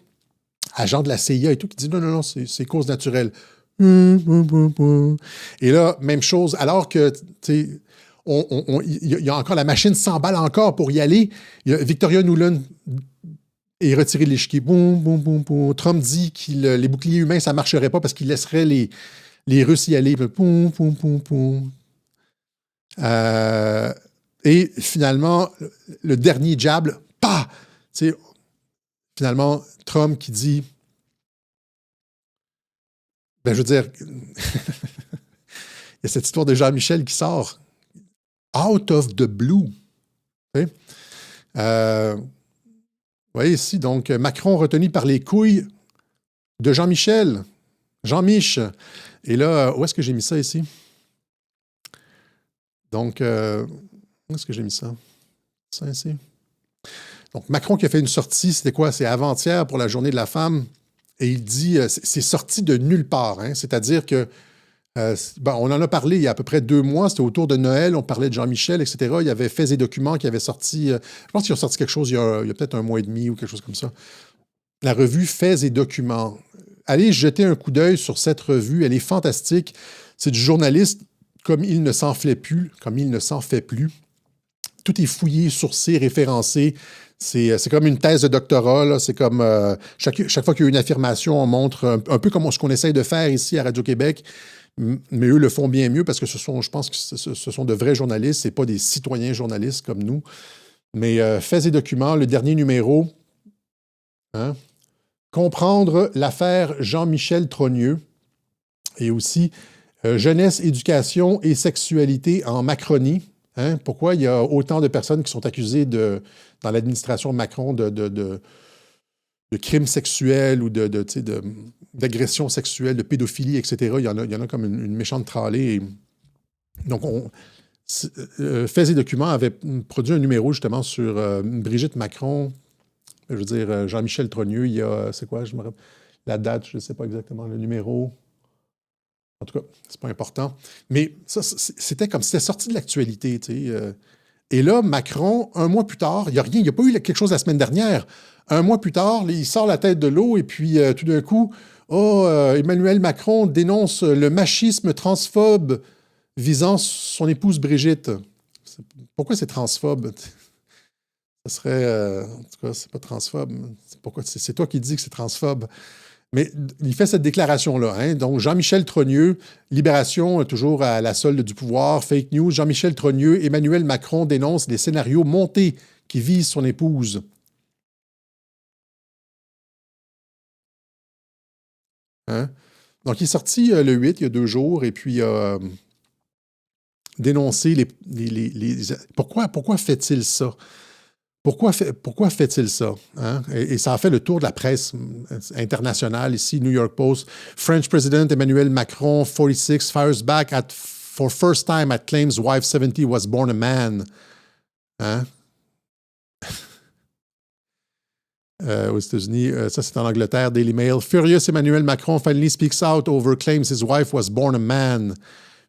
agent de la CIA et tout, qui dit non, non, non, c'est cause naturelle. Et là, même chose, alors que, tu sais, il y a encore la machine s'emballe encore pour y aller. Victoria Nuland est retirée de l'échiquier. Trump dit que les boucliers humains, ça ne marcherait pas parce qu'il laisserait les Russes y aller. Et finalement, le dernier jab, pas! Finalement, Trump qui dit, je veux dire, il y a cette histoire de Jean-Michel qui sort out of the blue. Vous voyez ici, donc, Macron retenu par les couilles de Jean-Michel. Jean-Mich. Et là, où est-ce que j'ai mis ça ici? Donc, où est-ce que j'ai mis ça? Ça ici. Donc, Macron qui a fait une sortie, c'était quoi? C'est avant-hier pour la journée de la femme. Et il dit, c'est sorti de nulle part. Hein? C'est-à-dire que, on en a parlé il y a à peu près 2 mois, c'était autour de Noël, on parlait de Jean-Michel, etc. Il y avait Faits et Documents qui avait sorti, je pense qu'ils ont sorti quelque chose il y a peut-être 1 mois et demi ou quelque chose comme ça. La revue Faits et Documents. Allez jeter un coup d'œil sur cette revue, elle est fantastique. C'est du journaliste comme il ne s'en fait plus, Tout est fouillé, sourcé, référencé. C'est comme une thèse de doctorat. Là. C'est comme chaque fois qu'il y a une affirmation, on montre un peu comme ce qu'on essaye de faire ici à Radio-Québec, mais eux le font bien mieux parce que je pense que ce sont de vrais journalistes, ce n'est pas des citoyens journalistes comme nous. Mais Faits et Documents, le dernier numéro, hein, comprendre l'affaire Jean-Michel Trogneux et aussi Jeunesse, éducation et sexualité en Macronie. Hein? Pourquoi il y a autant de personnes qui sont accusées dans l'administration Macron de crimes sexuels ou d'agressions sexuelles, de pédophilie, etc. Il y en a comme une méchante tralée. Donc, Faits et Documents avait produit un numéro justement sur Brigitte Macron, je veux dire Jean-Michel Trogneux, il y a, c'est quoi, je me rappelle, la date, je ne sais pas exactement le numéro. En tout cas, c'est pas important. Mais ça, c'était comme si c'était sorti de l'actualité, tu sais. Et là, Macron, un mois plus tard, il n'y a rien, il n'y a pas eu quelque chose la semaine dernière. Un mois plus tard, il sort la tête de l'eau et puis tout d'un coup, Emmanuel Macron dénonce le machisme transphobe visant son épouse Brigitte. Pourquoi c'est transphobe? Ça serait... en tout cas, c'est pas transphobe. Pourquoi? C'est toi qui dis que c'est transphobe. Mais il fait cette déclaration-là. Hein? Donc, Jean-Michel Trogneux, Libération, toujours à la solde du pouvoir, fake news. Jean-Michel Trogneux, Emmanuel Macron dénonce les scénarios montés qui visent son épouse. Hein? Donc, il est sorti le 8, il y a 2 jours, et puis dénoncer Pourquoi fait-il ça? Pourquoi fait-il ça? Hein? Et ça a fait le tour de la presse internationale ici, New York Post. French President Emmanuel Macron, 46, fires back for first time at claims wife 70 was born a man. Hein? Aux États-Unis, ça c'est en Angleterre, Daily Mail. Furious Emmanuel Macron finally speaks out over claims his wife was born a man.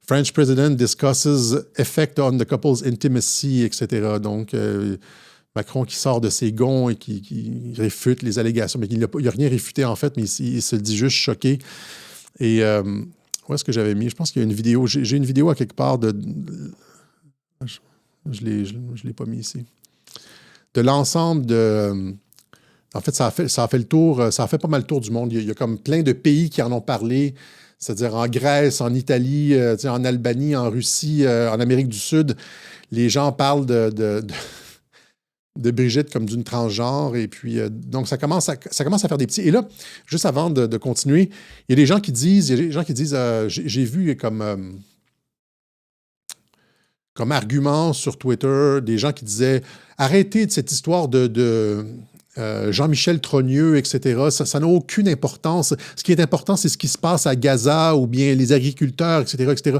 French President discusses effect on the couple's intimacy, etc. Donc, Macron qui sort de ses gonds et qui réfute les allégations, mais il n'a rien réfuté en fait, mais il se le dit juste choqué. Et où est-ce que j'avais mis? Je pense qu'il y a une vidéo. J'ai une vidéo à quelque part je l'ai pas mis ici. De l'ensemble de... En fait, ça a fait le tour, ça a fait pas mal le tour du monde. Il y a comme plein de pays qui en ont parlé, c'est-à-dire en Grèce, en Italie, en Albanie, en Russie, en Amérique du Sud. Les gens parlent de Brigitte comme d'une transgenre. Et puis, donc, ça commence à faire des petits. Et là, juste avant de continuer, il y a des gens qui disent, j'ai vu comme argument sur Twitter, des gens qui disaient « Arrêtez de cette histoire de Jean-Michel Trogneux, etc. » Ça n'a aucune importance. Ce qui est important, c'est ce qui se passe à Gaza ou bien les agriculteurs, etc., etc.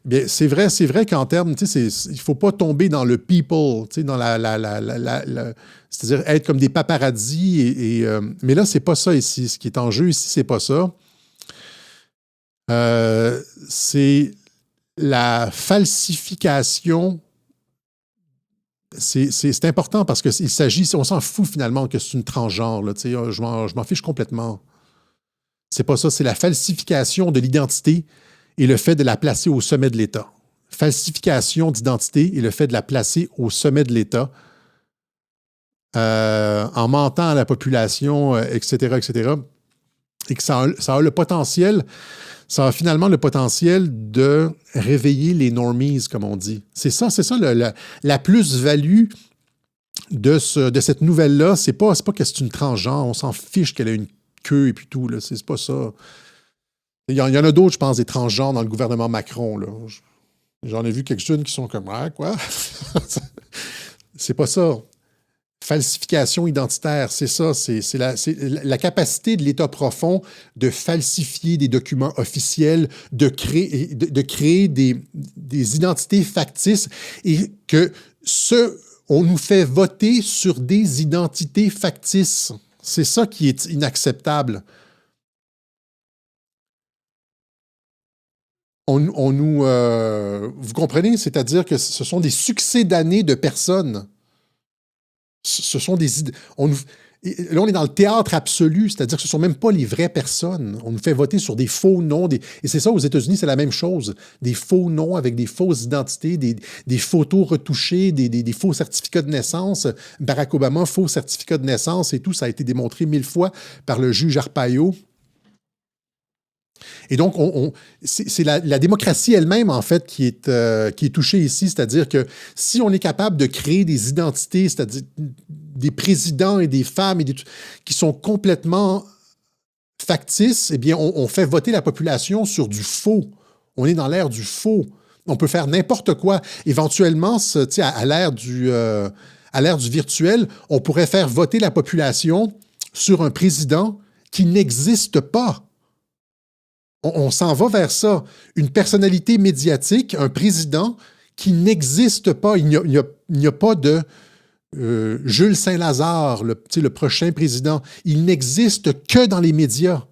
Bien, c'est vrai qu'en termes, il ne faut pas tomber dans le people, dans c'est-à-dire être comme des paparazzis. Mais là, c'est pas ça ici. Ce qui est en jeu ici, c'est pas ça. C'est la falsification. C'est important parce qu'il s'agit, on s'en fout finalement que c'est une transgenre. Là, je m'en fiche complètement. C'est pas ça, c'est la falsification de l'identité et le fait de la placer au sommet de l'État. Falsification d'identité et le fait de la placer au sommet de l'État en mentant à la population, etc., etc. Et que ça a le potentiel, ça a finalement le potentiel de réveiller les normies, comme on dit. C'est ça la plus-value de cette nouvelle-là. C'est pas que c'est une transgenre, on s'en fiche qu'elle a une queue et puis tout, là. C'est pas ça. Il y en a d'autres, je pense, des transgenres dans le gouvernement Macron, là. J'en ai vu quelques-unes qui sont comme « Ah, quoi? » C'est pas ça. Falsification identitaire, c'est ça. C'est la capacité de l'État profond de falsifier des documents officiels, de créer des identités factices et on nous fait voter sur des identités factices. C'est ça qui est inacceptable. Vous comprenez? C'est-à-dire que ce sont des succès d'années de personnes. Ce sont des... là, on est dans le théâtre absolu, c'est-à-dire que ce ne sont même pas les vraies personnes. On nous fait voter sur des faux noms. Et c'est ça, aux États-Unis, c'est la même chose. Des faux noms avec des fausses identités, des photos retouchées, des faux certificats de naissance. Barack Obama, faux certificat de naissance et tout, ça a été démontré 1000 fois par le juge Arpaio. Et donc, c'est la démocratie elle-même, en fait, qui est touchée ici. C'est-à-dire que si on est capable de créer des identités, c'est-à-dire des présidents et des femmes qui sont complètement factices, eh bien, on fait voter la population sur du faux. On est dans l'ère du faux. On peut faire n'importe quoi. Éventuellement, à l'ère du virtuel, on pourrait faire voter la population sur un président qui n'existe pas. On s'en va vers ça. Une personnalité médiatique, un président qui n'existe pas. Il n'y a pas de Jules Saint-Lazare, le prochain président. Il n'existe que dans les médias.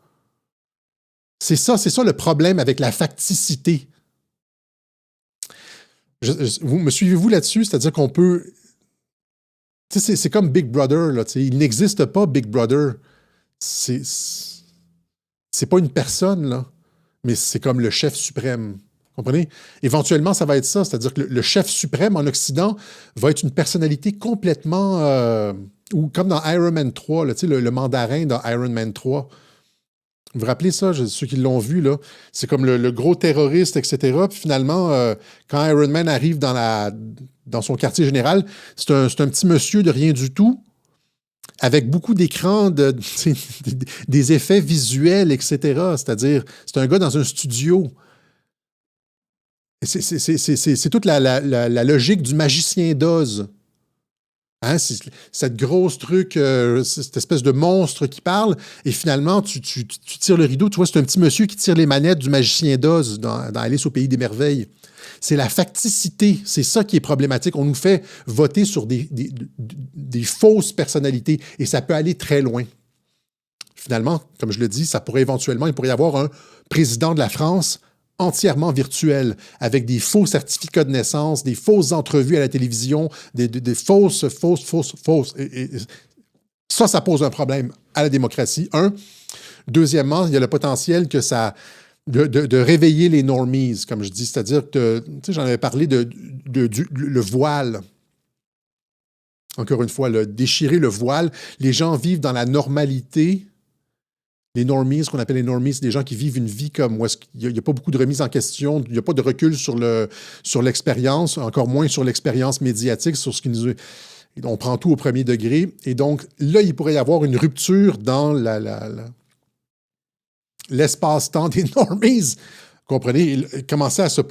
C'est ça le problème avec la facticité. Vous me suivez-vous là-dessus? C'est-à-dire qu'on peut... C'est comme Big Brother, là, il n'existe pas Big Brother. C'est pas une personne, là, mais c'est comme le chef suprême. Vous comprenez? Éventuellement, ça va être ça. C'est-à-dire que le chef suprême en Occident va être une personnalité complètement... ou comme dans Iron Man 3, là, le mandarin dans Iron Man 3. Vous vous rappelez ça, ceux qui l'ont vu, là? C'est comme le gros terroriste, etc. Puis finalement, quand Iron Man arrive dans son quartier général, c'est un petit monsieur de rien du tout, avec beaucoup d'écrans, des effets visuels, etc. C'est-à-dire, c'est un gars dans un studio. C'est toute la logique du magicien d'Oz. Hein, cette grosse truc, cette espèce de monstre qui parle, et finalement, tu tires le rideau, tu vois, c'est un petit monsieur qui tire les manettes du magicien d'Oz dans Alice au Pays des Merveilles. C'est la facticité, c'est ça qui est problématique. On nous fait voter sur des fausses personnalités, et ça peut aller très loin. Finalement, comme je le dis, il pourrait y avoir un président de la France entièrement virtuel, avec des faux certificats de naissance, des fausses entrevues à la télévision, des fausses. Et ça pose un problème à la démocratie. Deuxièmement, il y a le potentiel que ça... de réveiller les normies, comme je dis, c'est-à-dire que, j'en avais parlé le voile. Encore une fois, déchirer le voile. Les gens vivent dans la normalité. Les normies, ce qu'on appelle les normies, c'est des gens qui vivent une vie comme où il n'y a pas beaucoup de remise en question, il n'y a pas de recul sur l'expérience, encore moins sur l'expérience médiatique, sur ce qui nous... On prend tout au premier degré. Et donc, là, il pourrait y avoir une rupture dans l'espace-temps des normies. Comprenez?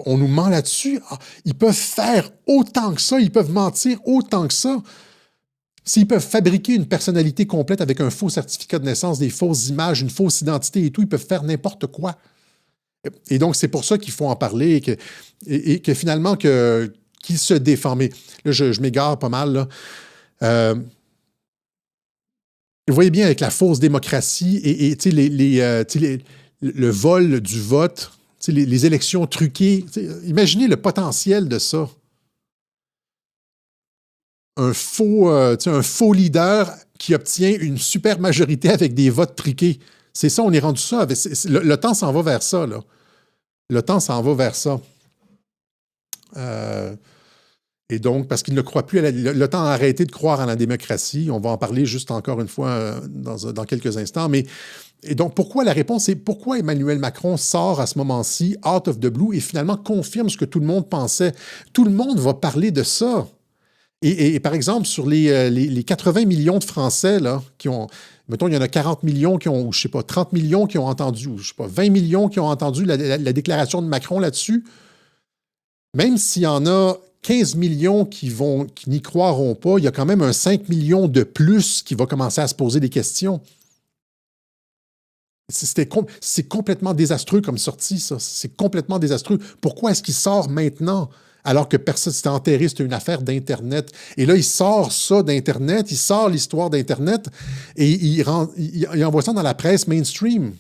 On nous ment là-dessus. Ils peuvent faire autant que ça, ils peuvent mentir autant que ça. S'ils peuvent fabriquer une personnalité complète avec un faux certificat de naissance, des fausses images, une fausse identité et tout, ils peuvent faire n'importe quoi. Et donc, c'est pour ça qu'il faut en parler et que finalement, qu'ils se défendent. Mais là, je m'égare pas mal, là. Vous voyez bien avec la fausse démocratie et le vol du vote, les élections truquées. Imaginez le potentiel de ça. Un faux leader qui obtient une super majorité avec des votes truqués. C'est ça, on est rendu ça. Le temps s'en va vers ça, là. Le temps s'en va vers ça. Et donc, parce qu'il ne croit plus le temps a arrêté de croire en la démocratie. On va en parler juste encore une fois dans quelques instants. Et donc, la réponse est pourquoi Emmanuel Macron sort à ce moment-ci, out of the blue, et finalement confirme ce que tout le monde pensait. Tout le monde va parler de ça. Et par exemple, sur les 80 millions de Français là, qui ont... Mettons, il y en a 40 millions qui ont, ou je sais pas, 30 millions qui ont entendu, ou je sais pas, 20 millions qui ont entendu la déclaration de Macron là-dessus. Même s'il y en a 15 millions qui n'y croiront pas, il y a quand même un 5 millions de plus qui va commencer à se poser des questions. C'est complètement désastreux comme sortie, ça. C'est complètement désastreux. Pourquoi est-ce qu'il sort maintenant? Alors que personne s'était enterré, c'était une affaire d'Internet. Et là, il sort ça d'Internet, il sort l'histoire d'Internet et il envoie ça dans la presse mainstream.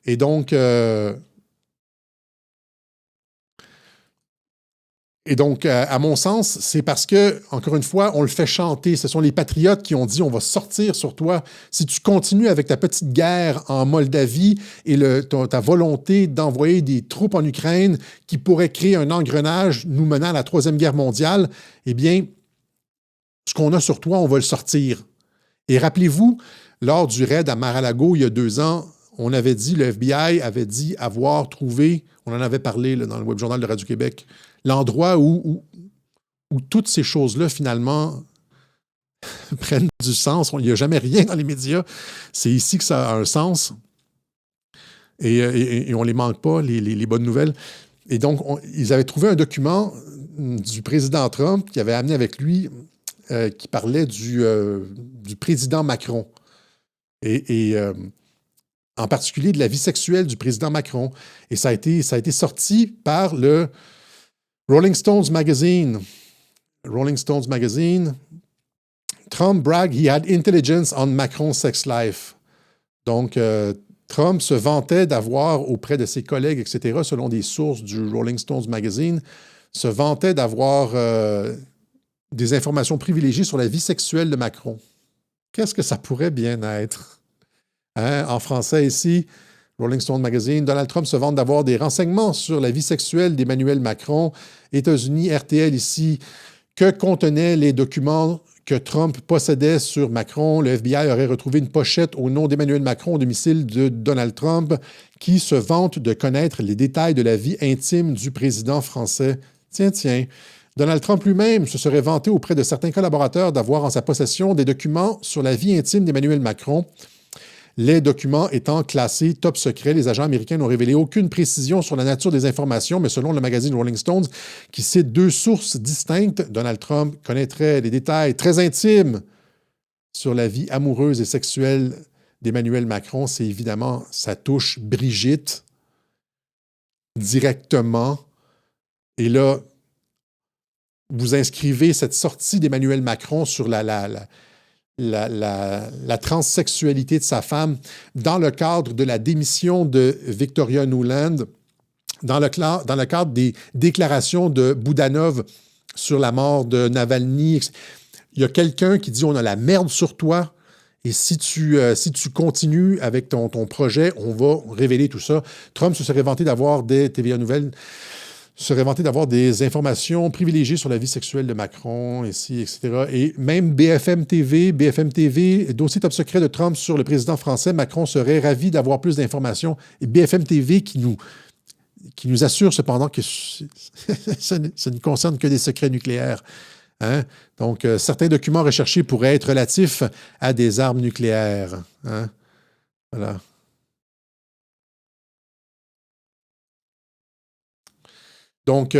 Et donc, à mon sens, c'est parce que, encore une fois, on le fait chanter. Ce sont les patriotes qui ont dit « on va sortir sur toi ». Si tu continues avec ta petite guerre en Moldavie et ta volonté d'envoyer des troupes en Ukraine qui pourraient créer un engrenage nous menant à la Troisième Guerre mondiale, eh bien, ce qu'on a sur toi, on va le sortir. Et rappelez-vous, lors du raid à Mar-a-Lago, il y a 2 ans, on avait dit, le FBI avait dit avoir trouvé, on en avait parlé là, dans le Web Journal de Radio-Québec, l'endroit où toutes ces choses-là, finalement, prennent du sens. Il n'y a jamais rien dans les médias. C'est ici que ça a un sens. Et on ne les manque pas, les bonnes nouvelles. Et donc, ils avaient trouvé un document du président Trump qui avait amené avec lui, qui parlait du président Macron. Et en particulier de la vie sexuelle du président Macron. Et ça a été sorti par le Rolling Stones Magazine. Rolling Stones Magazine. Trump bragged he had intelligence on Macron's sex life. Donc, Trump se vantait d'avoir, auprès de ses collègues, etc., selon des sources du Rolling Stones Magazine, se vantait d'avoir des informations privilégiées sur la vie sexuelle de Macron. Qu'est-ce que ça pourrait bien être? Hein? En français ici, Rolling Stone Magazine, Donald Trump se vante d'avoir des renseignements sur la vie sexuelle d'Emmanuel Macron. États-Unis, RTL ici, que contenaient les documents que Trump possédait sur Macron? Le FBI aurait retrouvé une pochette au nom d'Emmanuel Macron au domicile de Donald Trump qui se vante de connaître les détails de la vie intime du président français. Tiens. Donald Trump lui-même se serait vanté auprès de certains collaborateurs d'avoir en sa possession des documents sur la vie intime d'Emmanuel Macron. Les documents étant classés top secret, les agents américains n'ont révélé aucune précision sur la nature des informations, mais selon le magazine Rolling Stones, qui cite deux sources distinctes, Donald Trump connaîtrait les détails très intimes sur la vie amoureuse et sexuelle d'Emmanuel Macron. C'est évidemment, ça touche Brigitte directement. Et là, vous inscrivez cette sortie d'Emmanuel Macron sur la transsexualité de sa femme dans le cadre de la démission de Victoria Nuland, dans le cadre des déclarations de Boudanov sur la mort de Navalny. Il y a quelqu'un qui dit « On a la merde sur toi et si tu continues avec ton projet, on va révéler tout ça. » Trump se serait vanté d'avoir des TVA Nouvelles serait vanté d'avoir des informations privilégiées sur la vie sexuelle de Macron, ici, etc. Et même BFM TV, dossier top secret de Trump sur le président français, Macron serait ravi d'avoir plus d'informations. Et BFM TV qui nous assure cependant que ça ne concerne que des secrets nucléaires. Hein? Donc, certains documents recherchés pourraient être relatifs à des armes nucléaires. Hein? Voilà. Donc,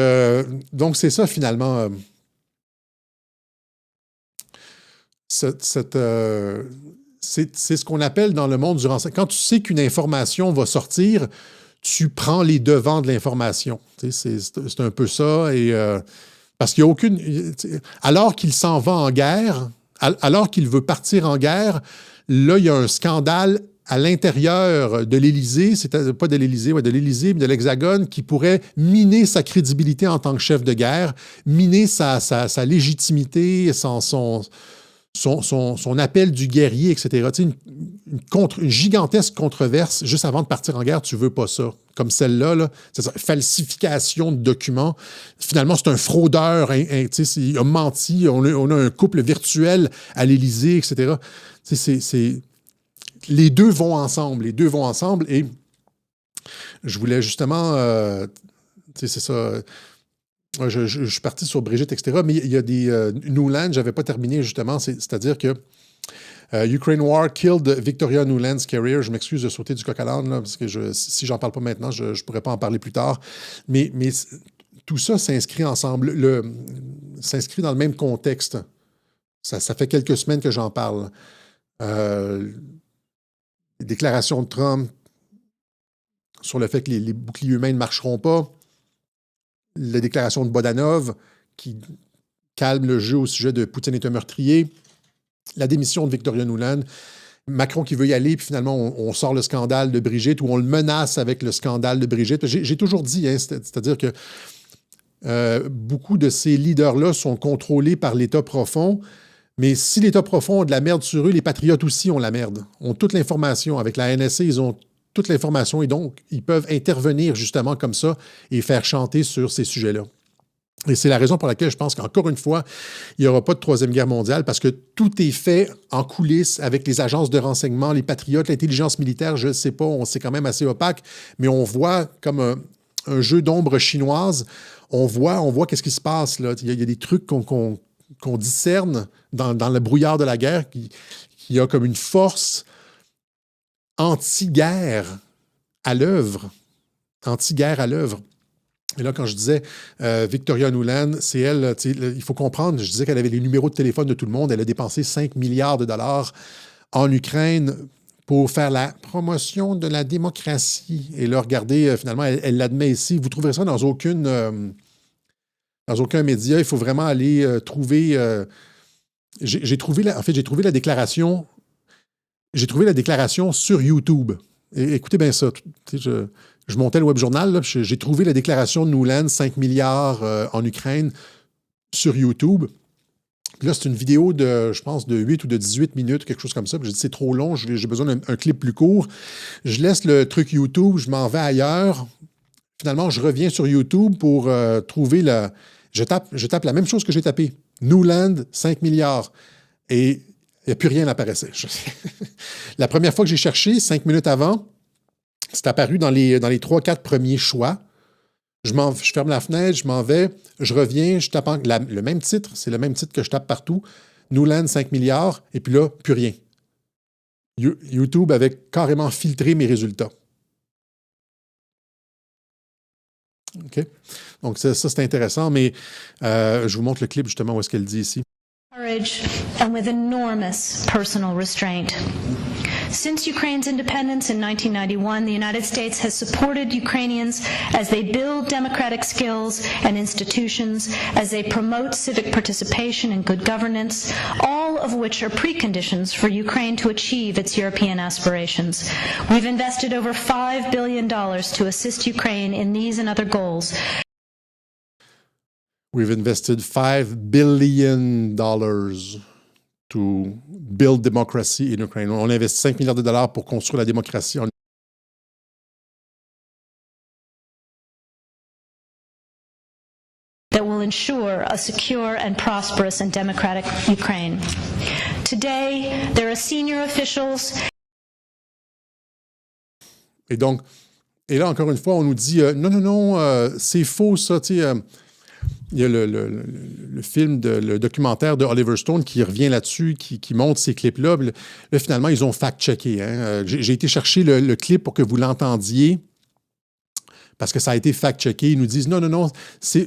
c'est ça, finalement. C'est ce qu'on appelle dans le monde du renseignement. Quand tu sais qu'une information va sortir, tu prends les devants de l'information. C'est un peu ça. Et, parce qu'il n'y a aucune... Alors qu'il s'en va en guerre, alors qu'il veut partir en guerre, là, il y a un scandale à l'intérieur de l'Élysée, pas de l'Élysée, de l'Élysée, mais de l'Hexagone, qui pourrait miner sa crédibilité en tant que chef de guerre, miner sa légitimité, son appel du guerrier, etc. Une gigantesque controverse juste avant de partir en guerre, tu veux pas ça. Comme celle-là, là, c'est ça, falsification de documents. Finalement, c'est un fraudeur, il a menti, on a un couple virtuel à l'Élysée, etc. Les deux vont ensemble, et je voulais justement, c'est ça, je suis parti sur Brigitte, etc., mais il y a des Nuland, je n'avais pas terminé justement, c'est-à-dire que Ukraine War killed Victoria Nuland's career. Je m'excuse de sauter du coq à l'âne, là, parce que si j'en parle pas maintenant, je ne pourrais pas en parler plus tard, mais tout ça s'inscrit ensemble, s'inscrit dans le même contexte. Ça fait quelques semaines que j'en parle. Les déclarations de Trump sur le fait que les boucliers humains ne marcheront pas, la déclaration de Bodanov qui calme le jeu au sujet de Poutine est un meurtrier, la démission de Victoria Nuland, Macron qui veut y aller, puis finalement on sort le scandale de Brigitte ou on le menace avec le scandale de Brigitte. J'ai toujours dit, hein, c'est-à-dire que beaucoup de ces leaders-là sont contrôlés par l'État profond. Mais si l'État profond a de la merde sur eux, les patriotes aussi ont la merde, ont toute l'information. Avec la NSA, ils ont toute l'information et donc ils peuvent intervenir justement comme ça et faire chanter sur ces sujets-là. Et c'est la raison pour laquelle je pense qu'encore une fois, il n'y aura pas de Troisième Guerre mondiale parce que tout est fait en coulisses avec les agences de renseignement, les patriotes, l'intelligence militaire, je ne sais pas, c'est quand même assez opaque, mais on voit comme un jeu d'ombre chinoise, on voit qu'est-ce qui se passe là. Il y a des trucs qu'on discerne dans le brouillard de la guerre, qui a comme une force anti-guerre à l'œuvre, anti-guerre à l'œuvre. Et là, quand je disais Victoria Nuland, c'est elle, il faut comprendre, je disais qu'elle avait les numéros de téléphone de tout le monde. Elle a dépensé 5 milliards de dollars en Ukraine pour faire la promotion de la démocratie. Et là, regardez, finalement, elle l'admet ici. Vous trouverez ça dans aucun média. Il faut vraiment aller trouver... j'ai trouvé la déclaration. J'ai trouvé la déclaration sur YouTube. Et, écoutez bien ça. Je montais le web journal. Là, j'ai trouvé la déclaration de Nuland, 5 milliards en Ukraine, sur YouTube. Puis là, c'est une vidéo de, je pense, de 8 ou de 18 minutes, quelque chose comme ça. Puis j'ai dit, c'est trop long, j'ai besoin d'un clip plus court. Je laisse le truc YouTube, je m'en vais ailleurs. Finalement, je reviens sur YouTube pour trouver la... Je tape la même chose que j'ai tapé. Nuland, 5 milliards. Et il n'y a plus rien apparaissait. La première fois que j'ai cherché, 5 minutes avant, c'est apparu dans les 3-4 premiers choix. Je ferme la fenêtre, je m'en vais, je reviens, je tape le même titre, c'est le même titre que je tape partout. Nuland, 5 milliards, et puis là, plus rien. YouTube avait carrément filtré mes résultats. OK? Donc, ça c'est intéressant, mais je vous montre le clip justement où est-ce qu'elle dit ici. Courage and with enormous personal restraint. Since Ukraine's independence in 1991, the United States has supported Ukrainians as they build democratic skills and institutions, as they promote civic participation and good governance, all of which are preconditions for Ukraine to achieve its European aspirations. We've invested over $5 billion to assist Ukraine in these and other goals. We've invested $5 billion to build democracy in Ukraine. On investit 5 milliards de dollars pour construire la démocratie en Ukraine. That will ensure a secure and prosperous and democratic Ukraine. Today, there are senior officials. Et donc, là, encore une fois, on nous dit non, c'est faux, ça, tu sais. Il y a le film, le documentaire de Oliver Stone qui revient là-dessus, qui montre ces clips-là. Là, finalement, ils ont fact-checké. Hein. J'ai été chercher le clip pour que vous l'entendiez, parce que ça a été fact-checké. Ils nous disent non, c'est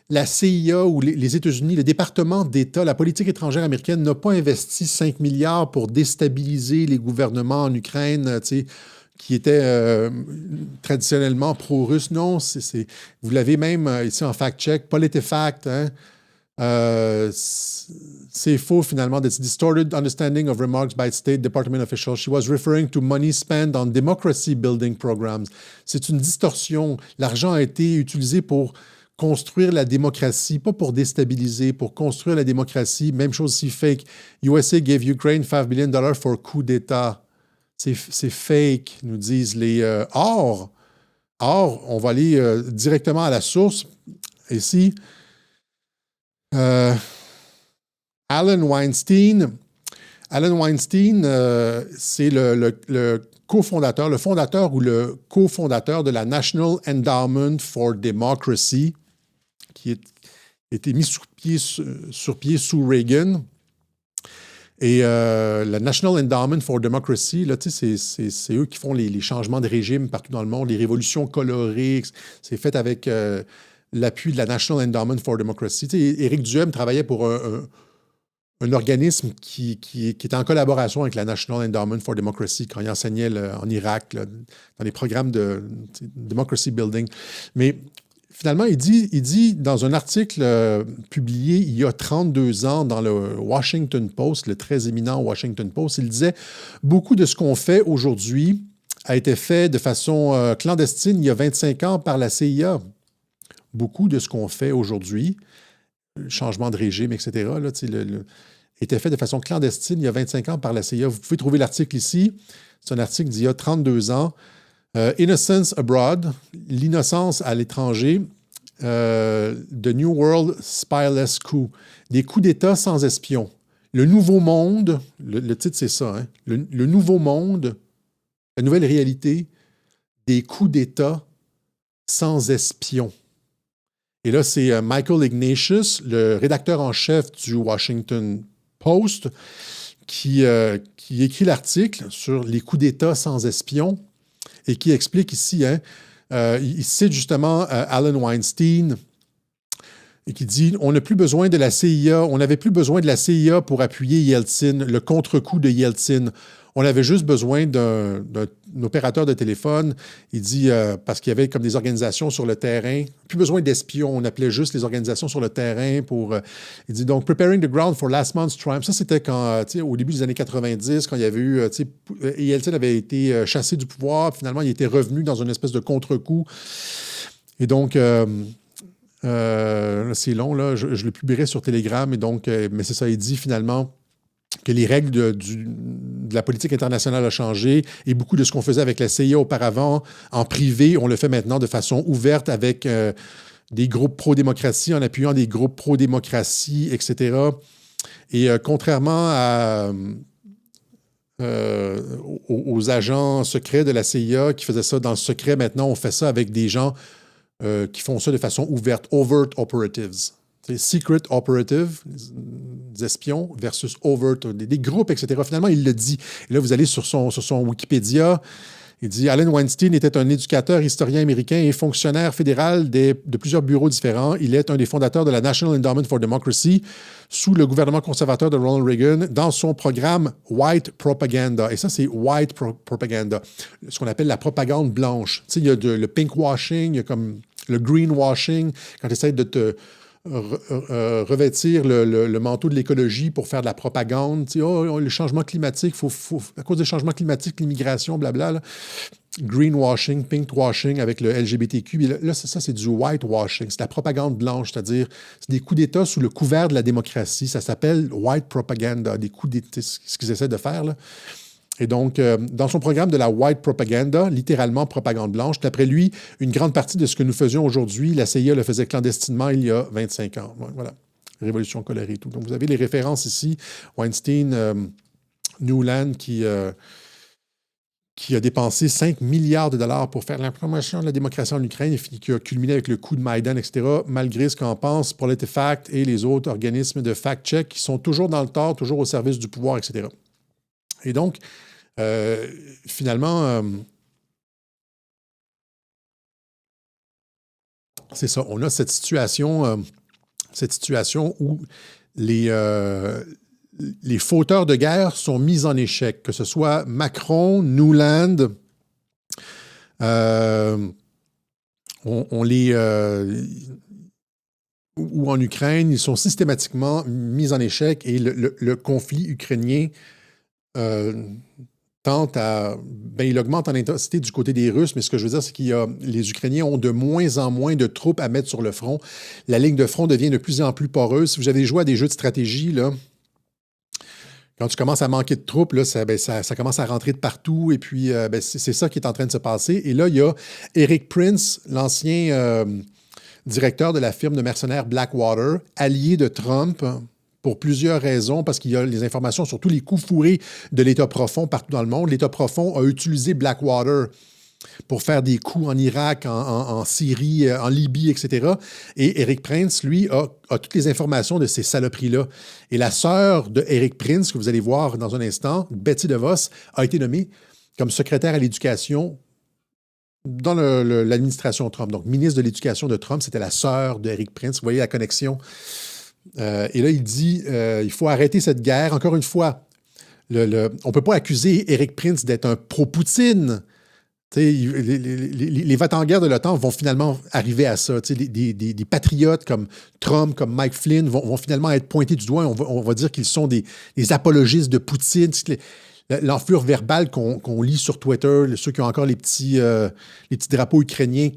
la CIA ou les États-Unis, le département d'État, la politique étrangère américaine n'a pas investi 5 milliards pour déstabiliser les gouvernements en Ukraine, tu sais, qui étaient traditionnellement pro-russes. Non, vous l'avez même ici en fact-check, PolitiFact. Hein? C'est faux finalement. That's distorted understanding of remarks by State Department officials. She was referring to money spent on democracy building programs. C'est une distorsion. L'argent a été utilisé pour construire la démocratie, pas pour déstabiliser, pour construire la démocratie. Même chose si fake. USA gave Ukraine $5 billion for coup d'État. C'est fake, nous disent les... Or, on va aller directement à la source. Ici, Alan Weinstein, c'est le cofondateur, le fondateur ou le cofondateur de la National Endowment for Democracy, qui a été mis sur pied sous Reagan. Et la National Endowment for Democracy, là, c'est eux qui font les changements de régime partout dans le monde, les révolutions colorées. C'est fait avec l'appui de la National Endowment for Democracy. Éric Duhem travaillait pour un organisme qui était en collaboration avec la National Endowment for Democracy quand il enseignait en Irak, là, dans les programmes de Democracy Building. Mais finalement, il dit dans un article publié il y a 32 ans dans le Washington Post, le très éminent Washington Post, il disait « Beaucoup de ce qu'on fait aujourd'hui a été fait de façon clandestine il y a 25 ans par la CIA. Beaucoup de ce qu'on fait aujourd'hui, le changement de régime, etc., là, était fait de façon clandestine il y a 25 ans par la CIA. Vous pouvez trouver l'article ici. C'est un article d'il y a 32 ans. Innocence Abroad, l'innocence à l'étranger, The New World Spyless Coup, des coups d'État sans espion. Le nouveau monde, le titre c'est ça, hein? Le nouveau monde, la nouvelle réalité des coups d'État sans espion. Et là, c'est Michael Ignatius, le rédacteur en chef du Washington Post, qui écrit l'article sur les coups d'État sans espion. et qui explique ici, il cite justement Alan Weinstein, et qui dit « On n'a plus besoin de la CIA, on n'avait plus besoin de la CIA pour appuyer Yeltsin, le contre-coup de Yeltsin. On avait juste besoin d'un opérateur de téléphone. » Il dit parce qu'il y avait comme des organisations sur le terrain. Plus besoin d'espions, on appelait juste les organisations sur le terrain pour... il dit donc « Preparing the ground for last month's triumph ». Ça, c'était quand, au début des années 90, quand il y avait eu... Yeltsin avait été chassé du pouvoir. Finalement, il était revenu dans une espèce de contre-coup. Et donc... c'est long, là. Je le publierai sur Telegram, et donc, mais c'est ça, il dit finalement que les règles de la politique internationale ont changé et beaucoup de ce qu'on faisait avec la CIA auparavant en privé, on le fait maintenant de façon ouverte avec des groupes pro-démocratie, en appuyant des groupes pro-démocratie, etc. Et contrairement aux agents secrets de la CIA qui faisaient ça dans le secret, maintenant on fait ça avec des gens qui font ça de façon ouverte, overt operatives. C'est secret operative, des espions, versus overt, des groupes, etc. Finalement, il le dit. Et là, vous allez sur son Wikipédia, il dit « Alan Weinstein était un éducateur, historien américain et fonctionnaire fédéral de plusieurs bureaux différents. Il est un des fondateurs de la National Endowment for Democracy sous le gouvernement conservateur de Ronald Reagan dans son programme White Propaganda. » Et ça, c'est White Propaganda, ce qu'on appelle la propagande blanche. Tu sais, il y a le pinkwashing, il y a comme le greenwashing, quand tu essaies de te revêtir le manteau de l'écologie pour faire de la propagande. Tu sais, le changement climatique, à cause des changements climatiques, l'immigration, blabla. Là. Greenwashing, pinkwashing avec le LGBTQ. Là, ça, c'est du whitewashing. C'est la propagande blanche, c'est-à-dire c'est des coups d'État sous le couvert de la démocratie. Ça s'appelle white propaganda, des coups d'État, ce qu'ils essaient de faire, là. Et donc, dans son programme de la White Propaganda, littéralement propagande blanche, d'après lui, une grande partie de ce que nous faisions aujourd'hui, la CIA le faisait clandestinement il y a 25 ans. Voilà. Révolution colorée et tout. Donc, vous avez les références ici. Weinstein, Nuland, qui a dépensé 5 milliards de dollars pour faire la promotion de la démocratie en Ukraine et qui a culminé avec le coup de Maïdan, etc., malgré ce qu'en pensent PolitiFact et les autres organismes de fact-check qui sont toujours dans le tort, toujours au service du pouvoir, etc. Et donc, finalement, c'est ça, on a cette situation où les fauteurs de guerre sont mis en échec, que ce soit Macron, Nuland, ou en Ukraine, ils sont systématiquement mis en échec et le conflit ukrainien il augmente en intensité du côté des Russes, mais ce que je veux dire, c'est que les Ukrainiens ont de moins en moins de troupes à mettre sur le front. La ligne de front devient de plus en plus poreuse. Si vous avez joué à des jeux de stratégie, là, quand tu commences à manquer de troupes, là, ça commence à rentrer de partout, et puis c'est ça qui est en train de se passer. Et là, il y a Eric Prince, l'ancien directeur de la firme de mercenaires Blackwater, allié de Trump, pour plusieurs raisons, parce qu'il y a les informations sur tous les coups fourrés de l'État profond partout dans le monde. L'État profond a utilisé Blackwater pour faire des coups en Irak, en Syrie, en Libye, etc. Et Eric Prince, lui, a toutes les informations de ces saloperies-là. Et la sœur de Eric Prince, que vous allez voir dans un instant, Betsy DeVos, a été nommée comme secrétaire à l'éducation dans l'administration Trump. Donc, ministre de l'Éducation de Trump, c'était la sœur de Eric Prince. Vous voyez la connexion. Et là, il dit il faut arrêter cette guerre. Encore une fois, on ne peut pas accuser Eric Prince d'être un pro-Poutine. Les va-t-en-guerre de l'OTAN vont finalement arriver à ça. Des patriotes comme Trump, comme Mike Flynn vont finalement être pointés du doigt. On va dire qu'ils sont des apologistes de Poutine. L'enflure verbale qu'on lit sur Twitter, ceux qui ont encore les petits drapeaux ukrainiens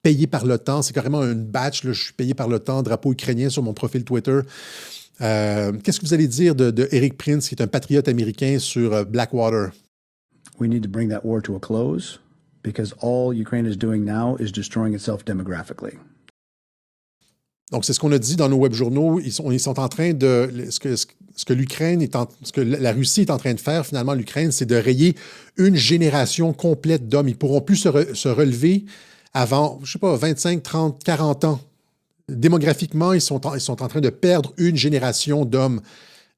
payé par l'OTAN. C'est carrément une batch. Là, je suis payé par l'OTAN, drapeau ukrainien sur mon profil Twitter. Qu'est-ce que vous allez dire de Eric Prince, qui est un patriote américain, sur Blackwater? We need to bring that war to a close because all Ukraine is doing now is destroying itself demographically. Donc, c'est ce qu'on a dit dans nos web journaux. Ils sont en train de... Ce que la Russie est en train de faire, finalement, l'Ukraine, c'est de rayer une génération complète d'hommes. Ils ne pourront plus se relever avant, je ne sais pas, 25, 30, 40 ans. Démographiquement, ils sont en train de perdre une génération d'hommes.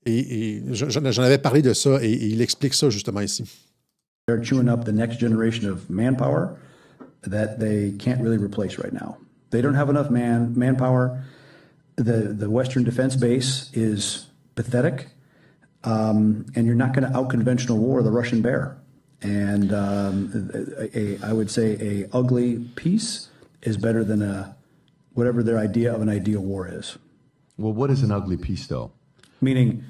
Et j'en avais parlé de ça, et il explique ça justement ici. They're chewing up the next generation of manpower that they can't really replace right now. They don't have enough manpower. The Western defense base is pathetic, and you're not going to out-conventional war the Russian bear. And I would say a ugly peace is better than whatever their idea of an ideal war is. Well, what is an ugly peace, though? Meaning,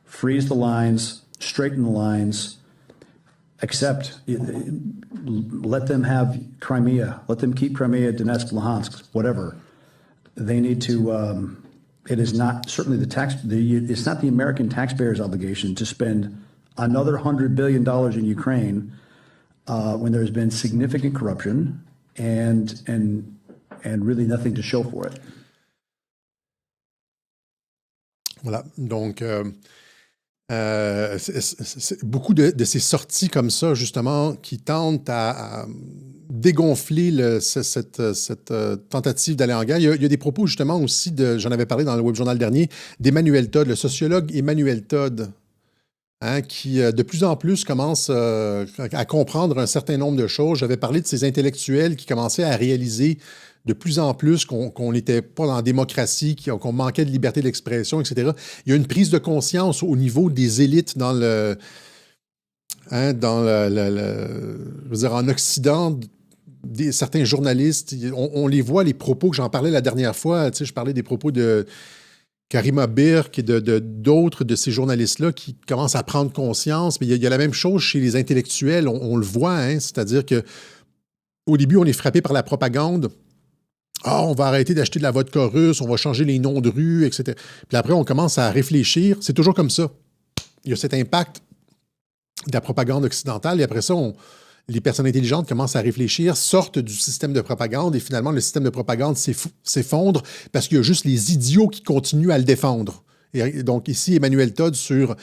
freeze the lines, straighten the lines, let them have Crimea, let them keep Crimea, Donetsk, Luhansk, whatever. They need to. It is not certainly it's not the American taxpayers' obligation to spend another $100 billion in Ukraine when there's been significant corruption and really nothing to show for it. Voilà. Donc, beaucoup de ces sorties comme ça, justement, qui tentent à dégonfler cette tentative d'aller en guerre. Il y a des propos, justement, aussi, j'en avais parlé dans le Web Journal dernier, d'Emmanuel Todd, le sociologue Emmanuel Todd, hein, qui, de plus en plus, commence à comprendre un certain nombre de choses. J'avais parlé de ces intellectuels qui commençaient à réaliser de plus en plus qu'on n'était pas dans la démocratie, qu'on manquait de liberté d'expression, etc. Il y a une prise de conscience au niveau des élites dans je veux dire, en Occident, certains journalistes, on les voit, les propos que j'en parlais la dernière fois, tu sais, je parlais des propos de Karima Birk et d'autres de ces journalistes-là qui commencent à prendre conscience. Mais il y a la même chose chez les intellectuels, on le voit, hein, c'est-à-dire que au début, on est frappé par la propagande. Ah, on va arrêter d'acheter de la vodka russe, on va changer les noms de rues, etc. Puis après, on commence à réfléchir. C'est toujours comme ça. Il y a cet impact de la propagande occidentale et après ça, les personnes intelligentes commencent à réfléchir, sortent du système de propagande et finalement, le système de propagande s'effondre parce qu'il y a juste les idiots qui continuent à le défendre. Et donc ici, Emmanuel Todd sur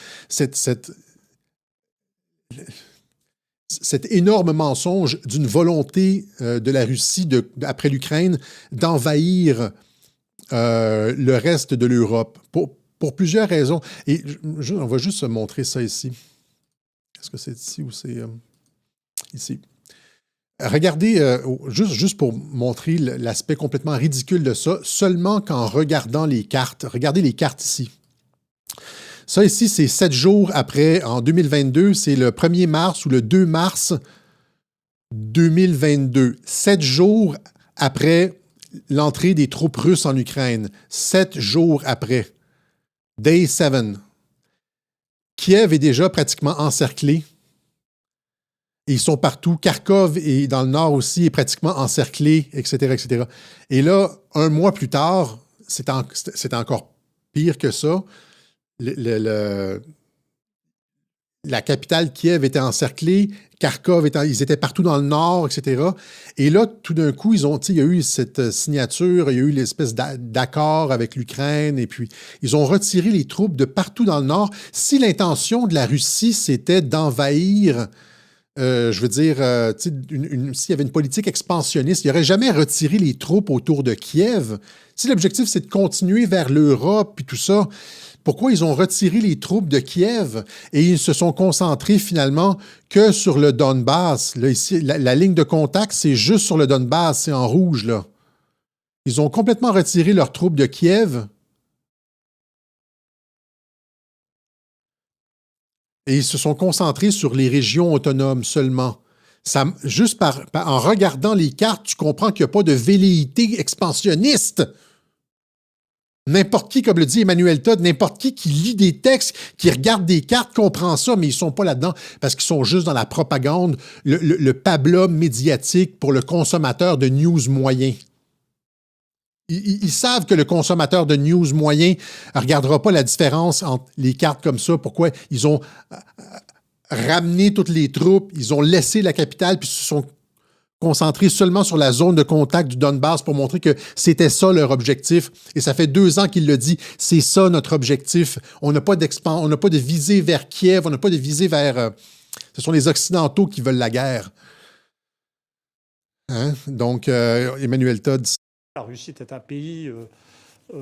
cet énorme mensonge d'une volonté de la Russie, après l'Ukraine, d'envahir le reste de l'Europe pour plusieurs raisons. Et on va juste montrer ça ici. Est-ce que c'est ici ou c'est ici? Regardez, juste pour montrer l'aspect complètement ridicule de ça, seulement qu'en regardant les cartes. Regardez les cartes ici. Ça ici, c'est 7 jours après, en 2022, c'est le 1er mars ou le 2 mars 2022. 7 jours après l'entrée des troupes russes en Ukraine. 7 jours après. Day 7. Kiev est déjà pratiquement encerclé. Et ils sont partout. Kharkov est dans le nord aussi, est pratiquement encerclé, etc., etc. Et là, un mois plus tard, c'est encore pire que ça. La capitale Kiev était encerclée, Kharkov, ils étaient partout dans le nord, etc. Et là, tout d'un coup, il y a eu cette signature, il y a eu l'espèce d'accord avec l'Ukraine, et puis ils ont retiré les troupes de partout dans le nord. Si l'intention de la Russie, c'était d'envahir, je veux dire, s'il y avait une politique expansionniste, il n'aurait jamais retiré les troupes autour de Kiev. Si l'objectif, c'est de continuer vers l'Europe, puis tout ça, pourquoi ils ont retiré les troupes de Kiev et ils se sont concentrés finalement que sur le Donbass? Là, ici, la ligne de contact, c'est juste sur le Donbass, c'est en rouge, là. Ils ont complètement retiré leurs troupes de Kiev et ils se sont concentrés sur les régions autonomes seulement. Juste en regardant les cartes, tu comprends qu'il n'y a pas de velléité expansionniste. N'importe qui, comme le dit Emmanuel Todd, n'importe qui lit des textes, qui regarde des cartes, comprend ça, mais ils ne sont pas là-dedans parce qu'ils sont juste dans la propagande, le pablum médiatique pour le consommateur de news moyen. Ils savent que le consommateur de news moyen ne regardera pas la différence entre les cartes comme ça. Pourquoi ils ont ramené toutes les troupes, ils ont laissé la capitale, puis se sont concentrés seulement sur la zone de contact du Donbass pour montrer que c'était ça leur objectif. Et ça fait 2 ans qu'il le dit, c'est ça notre objectif. On n'a pas de visée vers Kiev, on n'a pas de visée vers... ce sont les Occidentaux qui veulent la guerre. Hein? Donc, Emmanuel Todd... La Russie était un pays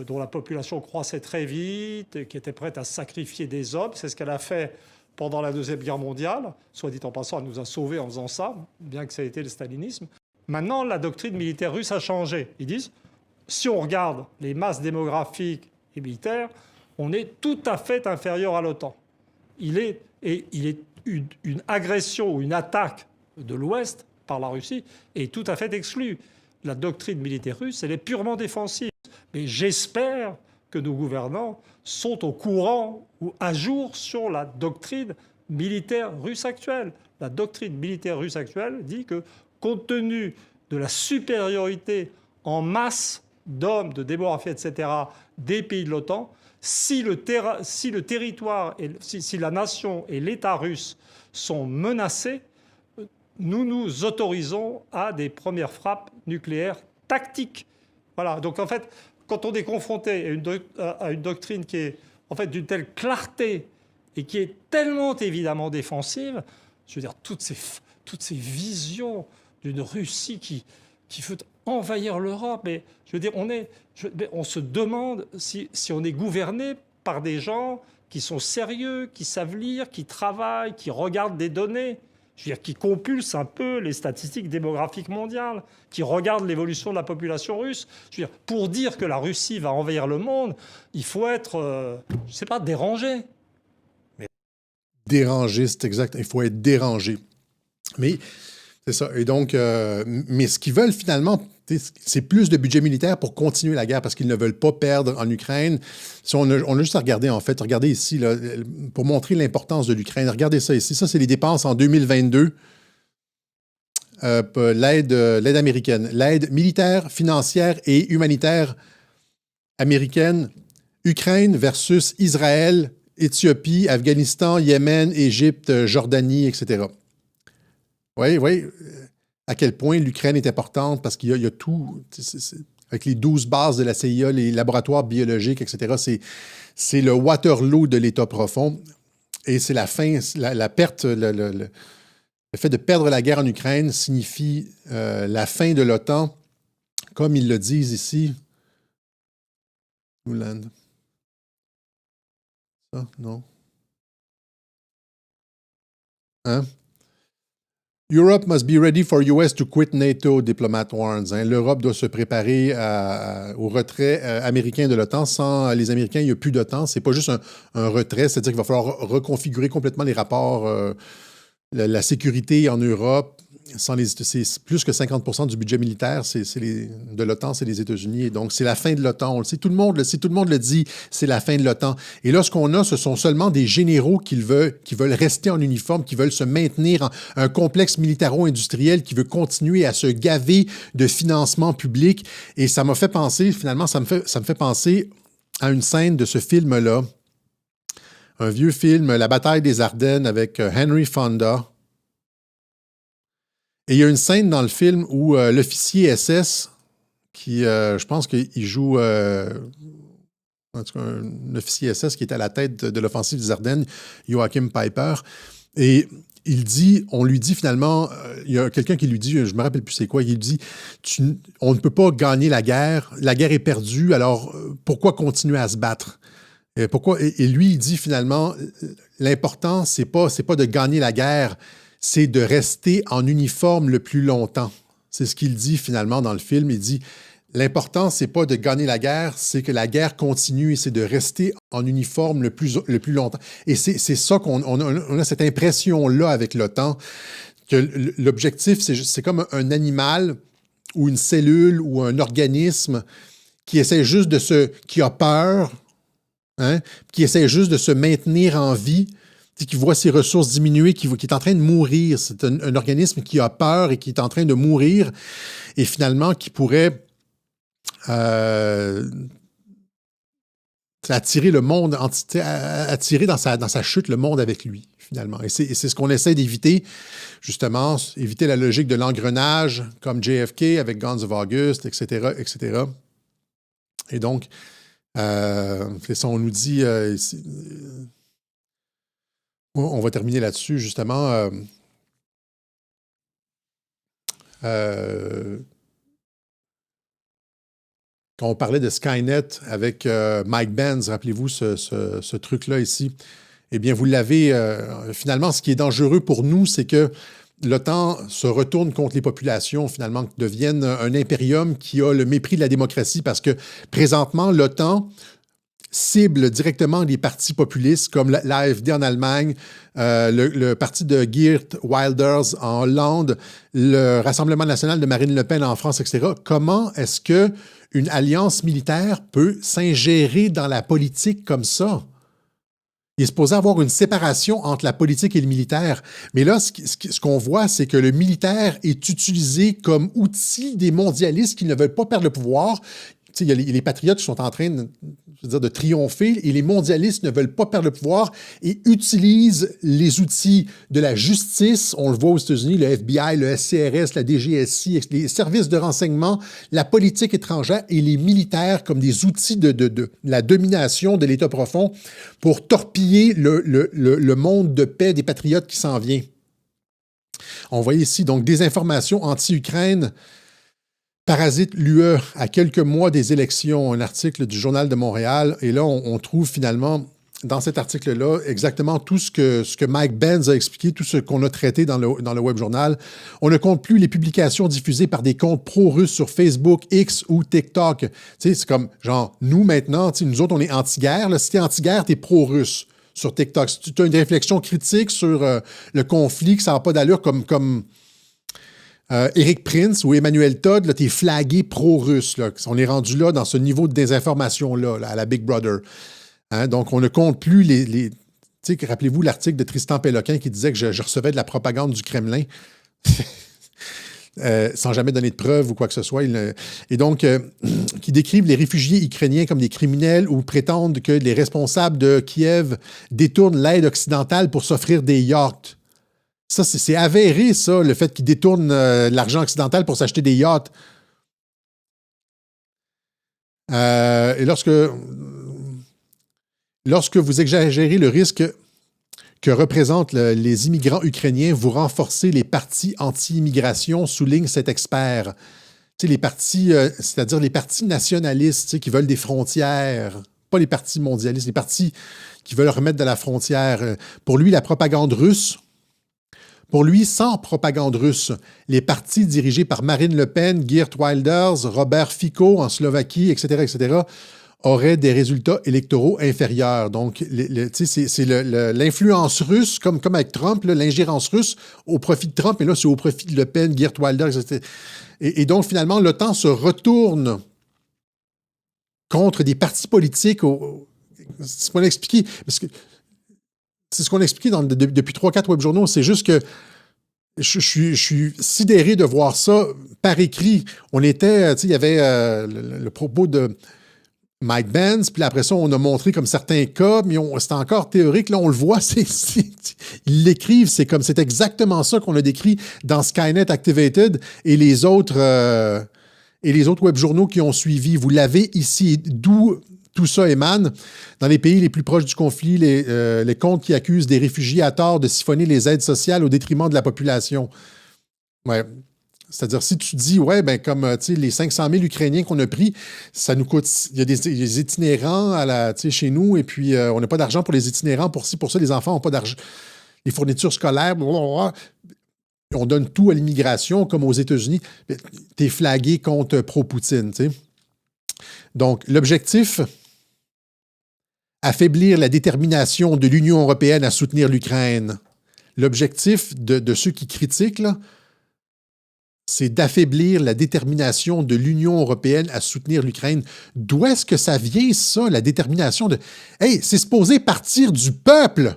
dont la population croissait très vite, qui était prête à sacrifier des hommes. C'est ce qu'elle a fait pendant la Deuxième Guerre mondiale. Soit dit en passant, elle nous a sauvés en faisant ça, bien que ça ait été le stalinisme. Maintenant, la doctrine militaire russe a changé. Ils disent, si on regarde les masses démographiques et militaires, on est tout à fait inférieur à l'OTAN. Il est une agression ou une attaque de l'Ouest par la Russie est tout à fait exclue. La doctrine militaire russe, elle est purement défensive. Mais j'espère que nos gouvernants sont au courant ou à jour sur la doctrine militaire russe actuelle. La doctrine militaire russe actuelle dit que, compte tenu de la supériorité en masse d'hommes, de démographie, etc., des pays de l'OTAN, si le territoire, si la nation et l'État russe sont menacés, nous nous autorisons à des premières frappes nucléaires tactiques. Voilà. Donc en fait, quand on est confronté à une doctrine qui est en fait d'une telle clarté et qui est tellement évidemment défensive, je veux dire toutes ces visions d'une Russie qui veut envahir l'Europe, mais je veux dire on se demande si on est gouverné par des gens qui sont sérieux, qui savent lire, qui travaillent, qui regardent des données. Je veux dire, qui compulsent un peu les statistiques démographiques mondiales, qui regardent l'évolution de la population russe. Je veux dire, pour dire que la Russie va envahir le monde, il faut être, je ne sais pas, dérangé. Dérangé, c'est exact. Il faut être dérangé. Mais c'est ça. Et donc, mais ce qu'ils veulent finalement, c'est plus de budget militaire pour continuer la guerre parce qu'ils ne veulent pas perdre en Ukraine. Si on a juste à regarder, en fait, regardez ici, là, pour montrer l'importance de l'Ukraine. Regardez ça ici. Ça, c'est les dépenses en 2022. L'aide américaine. L'aide militaire, financière et humanitaire américaine. Ukraine versus Israël, Éthiopie, Afghanistan, Yémen, Égypte, Jordanie, etc. Oui. À quel point l'Ukraine est importante parce qu'il y a tout, avec les 12 bases de la CIA, les laboratoires biologiques, etc. C'est le Waterloo de l'État profond. Et c'est la fin, la perte, le fait de perdre la guerre en Ukraine signifie la fin de l'OTAN, comme ils le disent ici. Newland. Ça, non. Hein? Europe must be ready for US to quit NATO, diplomat warns. Hein. L'Europe doit se préparer au retrait américain de l'OTAN. Sans les Américains, il n'y a plus d'OTAN. C'est pas juste un retrait, c'est-à-dire qu'il va falloir reconfigurer complètement les rapports, la sécurité en Europe. C'est plus que 50% du budget militaire de l'OTAN, c'est les États-Unis. Et donc, c'est la fin de l'OTAN. On le sait, tout le monde le dit, c'est la fin de l'OTAN. Et là, ce qu'on a, ce sont seulement des généraux qui veulent rester en uniforme, qui veulent se maintenir en un complexe militaro-industriel qui veut continuer à se gaver de financement public. Et ça m'a fait penser, finalement, ça me fait penser à une scène de ce film-là. Un vieux film, La bataille des Ardennes avec Henry Fonda. Et il y a une scène dans le film où l'officier SS, qui, je pense qu'il joue en tout cas, un officier SS qui est à la tête de l'offensive des Ardennes, Joachim Peiper, et on lui dit finalement, il y a quelqu'un qui lui dit, je ne me rappelle plus c'est quoi, il dit, on ne peut pas gagner la guerre est perdue, alors pourquoi continuer à se battre? Et lui, il dit finalement, l'important, c'est pas de gagner la guerre, c'est de rester en uniforme le plus longtemps. C'est ce qu'il dit finalement dans le film. Il dit, l'important, c'est pas de gagner la guerre, c'est que la guerre continue et c'est de rester en uniforme le plus longtemps. Et c'est ça on a cette impression-là avec l'OTAN, que l'objectif, c'est comme un animal ou une cellule ou un organisme qui essaie juste qui a peur, hein, qui essaie juste de se maintenir en vie, qui voit ses ressources diminuer, qui est en train de mourir. C'est un organisme qui a peur et qui est en train de mourir et finalement qui pourrait attirer le monde, attirer dans sa chute le monde avec lui, finalement. Et c'est ce qu'on essaie d'éviter, justement, éviter la logique de l'engrenage comme JFK avec Guns of August, etc., etc. Et donc, c'est ça, on nous dit... on va terminer là-dessus, justement. Quand on parlait de Skynet avec Mike Benz, rappelez-vous ce truc-là ici. eh bien, vous l'avez... finalement, ce qui est dangereux pour nous, c'est que l'OTAN se retourne contre les populations, finalement, devienne un impérium qui a le mépris de la démocratie, parce que présentement, l'OTAN cible directement les partis populistes comme l'AfD en Allemagne, le parti de Geert Wilders en Hollande, le Rassemblement national de Marine Le Pen en France, etc. Comment est-ce qu'une alliance militaire peut s'ingérer dans la politique comme ça? Il est supposé avoir une séparation entre la politique et le militaire. Mais là, ce qu'on voit, c'est que le militaire est utilisé comme outil des mondialistes qui ne veulent pas perdre le pouvoir. Tu sais, il y a les patriotes qui sont en train de triompher et les mondialistes ne veulent pas perdre le pouvoir et utilisent les outils de la justice. On le voit aux États-Unis, le FBI, le SCRS, la DGSI, les services de renseignement, la politique étrangère et les militaires comme des outils de la domination de l'État profond pour torpiller le monde de paix des patriotes qui s'en vient. On voit ici donc des informations anti-Ukraine. Parasite l'UE à quelques mois des élections, un article du Journal de Montréal. Et là, on trouve finalement, dans cet article-là, exactement tout ce que Mike Benz a expliqué, tout ce qu'on a traité dans le Web Journal. On ne compte plus les publications diffusées par des comptes pro-russes sur Facebook, X ou TikTok. Tu sais, c'est comme, genre, nous maintenant, nous autres, on est anti-guerre. Là, si t'es anti-guerre, t'es pro-russe sur TikTok. Si tu as une réflexion critique sur le conflit, que ça n'a pas d'allure comme Eric Prince ou Emmanuel Todd, t'es flagué pro-russe. Là. On est rendu là dans ce niveau de désinformation-là, là, à la Big Brother. Hein? Donc, on ne compte plus les rappelez-vous l'article de Tristan Péloquin qui disait que je recevais de la propagande du Kremlin sans jamais donner de preuves ou quoi que ce soit. Et donc, qui décrivent les réfugiés ukrainiens comme des criminels ou prétendent que les responsables de Kiev détournent l'aide occidentale pour s'offrir des yachts. Ça, c'est avéré, ça, le fait qu'ils détournent l'argent occidental pour s'acheter des yachts. Et lorsque vous exagérez le risque que représentent les immigrants ukrainiens, vous renforcez les partis anti-immigration, souligne cet expert. Tu sais, les partis, c'est-à-dire les partis nationalistes, tu sais, qui veulent des frontières, pas les partis mondialistes, les partis qui veulent remettre de la frontière. Pour lui, la propagande russe, pour lui, sans propagande russe, les partis dirigés par Marine Le Pen, Geert Wilders, Robert Fico en Slovaquie, etc., auraient des résultats électoraux inférieurs. Donc, c'est l'influence russe, comme avec Trump, l'ingérence russe au profit de Trump, mais là, c'est au profit de Le Pen, Geert Wilders, etc. Et donc, finalement, l'OTAN se retourne contre des partis politiques. C'est ce qu'on a expliqué. Parce que c'est ce qu'on a expliqué depuis 3-4 webjournaux. C'est juste que je suis sidéré de voir ça par écrit. On était, il y avait le propos de Mike Benz, puis après ça, on a montré comme certains cas, mais c'était encore théorique. Là, on le voit, ils l'écrivent, c'est exactement ça qu'on a décrit dans Skynet Activated et les autres webjournaux qui ont suivi. Vous l'avez ici, d'où tout ça émane. Dans les pays les plus proches du conflit, les comptes qui accusent des réfugiés à tort de siphonner les aides sociales au détriment de la population. Ouais. C'est-à-dire, si tu dis, ouais, ben comme les 500 000 Ukrainiens qu'on a pris, ça nous coûte. Il y a des itinérants chez nous, et puis on n'a pas d'argent pour les itinérants. Pour ça, les enfants n'ont pas d'argent. Les fournitures scolaires, blablabla. On donne tout à l'immigration, comme aux États-Unis. Tu es flagué contre pro-Poutine. T'sais. Donc, l'objectif, affaiblir la détermination de l'Union européenne à soutenir l'Ukraine. L'objectif de ceux qui critiquent, là, c'est d'affaiblir la détermination de l'Union européenne à soutenir l'Ukraine. D'où est-ce que ça vient, ça, la détermination de... Hey, c'est supposé partir du peuple.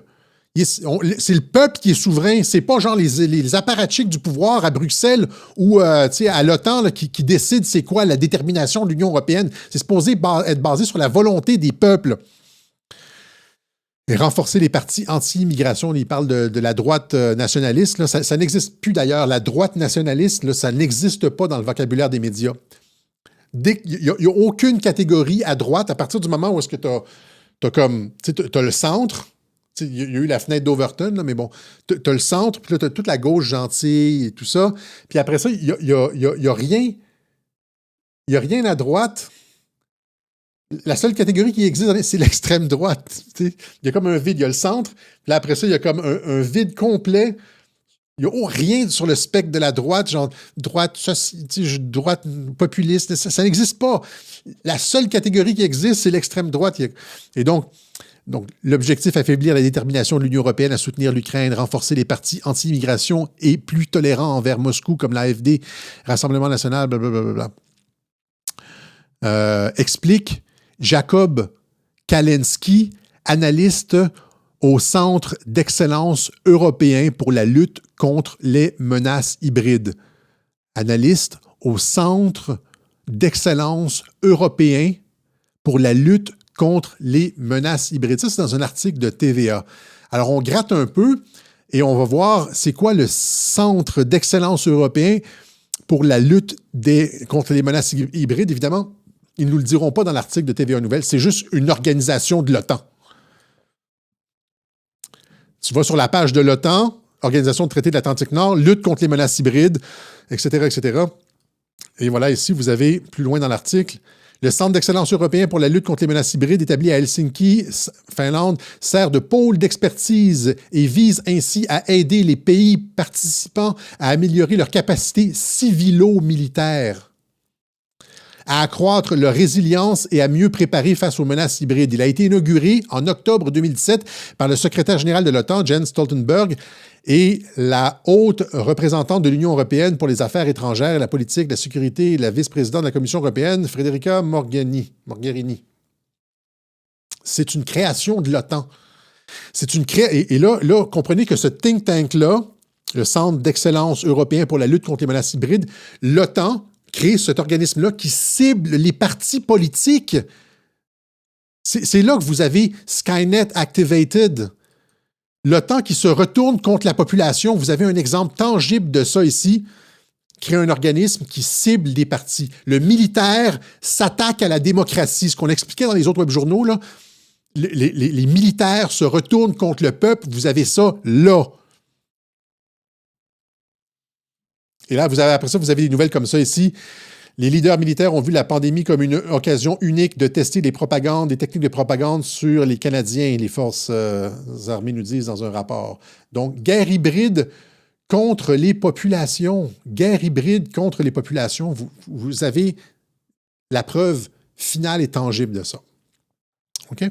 C'est le peuple qui est souverain. C'est pas genre les apparatchiks du pouvoir à Bruxelles ou à l'OTAN là, qui décident c'est quoi la détermination de l'Union européenne. C'est supposé être basé sur la volonté des peuples. Et renforcer les partis anti-immigration, il parle de la droite nationaliste. Là, ça n'existe plus d'ailleurs. La droite nationaliste, là, ça n'existe pas dans le vocabulaire des médias. Il n'y a aucune catégorie à droite à partir du moment où est-ce que tu as le centre. Il y a eu la fenêtre d'Overton, là, mais bon, tu as le centre, puis là, tu as toute la gauche gentille et tout ça. Puis après ça, il n'y a rien à droite La seule catégorie qui existe, c'est l'extrême droite. Il y a comme un vide, il y a le centre, puis là, après ça, il y a comme un vide complet. Il n'y a rien sur le spectre de la droite, genre droite populiste, ça n'existe pas. La seule catégorie qui existe, c'est l'extrême droite. Et donc l'objectif, affaiblir la détermination de l'Union européenne à soutenir l'Ukraine, renforcer les partis anti-immigration et plus tolérants envers Moscou, comme l'AfD, Rassemblement national, blablabla. Explique Jacob Kalensky, analyste au Centre d'excellence européen pour la lutte contre les menaces hybrides. Analyste au Centre d'excellence européen pour la lutte contre les menaces hybrides. Ça, c'est dans un article de TVA. Alors, on gratte un peu et on va voir c'est quoi le Centre d'excellence européen pour la lutte contre les menaces hybrides. Évidemment, ils ne nous le diront pas dans l'article de TVA Nouvelles. C'est juste une organisation de l'OTAN. Tu vas sur la page de l'OTAN, Organisation de traité de l'Atlantique Nord, lutte contre les menaces hybrides, etc., etc. Et voilà, ici, vous avez, plus loin dans l'article, le Centre d'excellence européen pour la lutte contre les menaces hybrides établi à Helsinki, Finlande, sert de pôle d'expertise et vise ainsi à aider les pays participants à améliorer leurs capacités civilo-militaires, à accroître leur résilience et à mieux préparer face aux menaces hybrides. Il a été inauguré en octobre 2017 par le secrétaire général de l'OTAN, Jens Stoltenberg, et la haute représentante de l'Union européenne pour les affaires étrangères et la politique de la sécurité et la vice-présidente de la Commission européenne, Federica Mogherini. C'est une création de l'OTAN. Et là, comprenez que ce think tank-là, le Centre d'excellence européen pour la lutte contre les menaces hybrides, l'OTAN crée cet organisme-là qui cible les partis politiques. C'est là que vous avez Skynet Activated. L'OTAN qui se retourne contre la population. Vous avez un exemple tangible de ça ici. Créer un organisme qui cible des partis. Le militaire s'attaque à la démocratie. Ce qu'on expliquait dans les autres webjournaux, là, les militaires se retournent contre le peuple. Vous avez ça là. Et là, après ça, vous avez des nouvelles comme ça ici. Les leaders militaires ont vu la pandémie comme une occasion unique de tester des techniques de propagande sur les Canadiens, les forces armées nous disent dans un rapport. Donc, guerre hybride contre les populations. Guerre hybride contre les populations. Vous avez la preuve finale et tangible de ça. OK?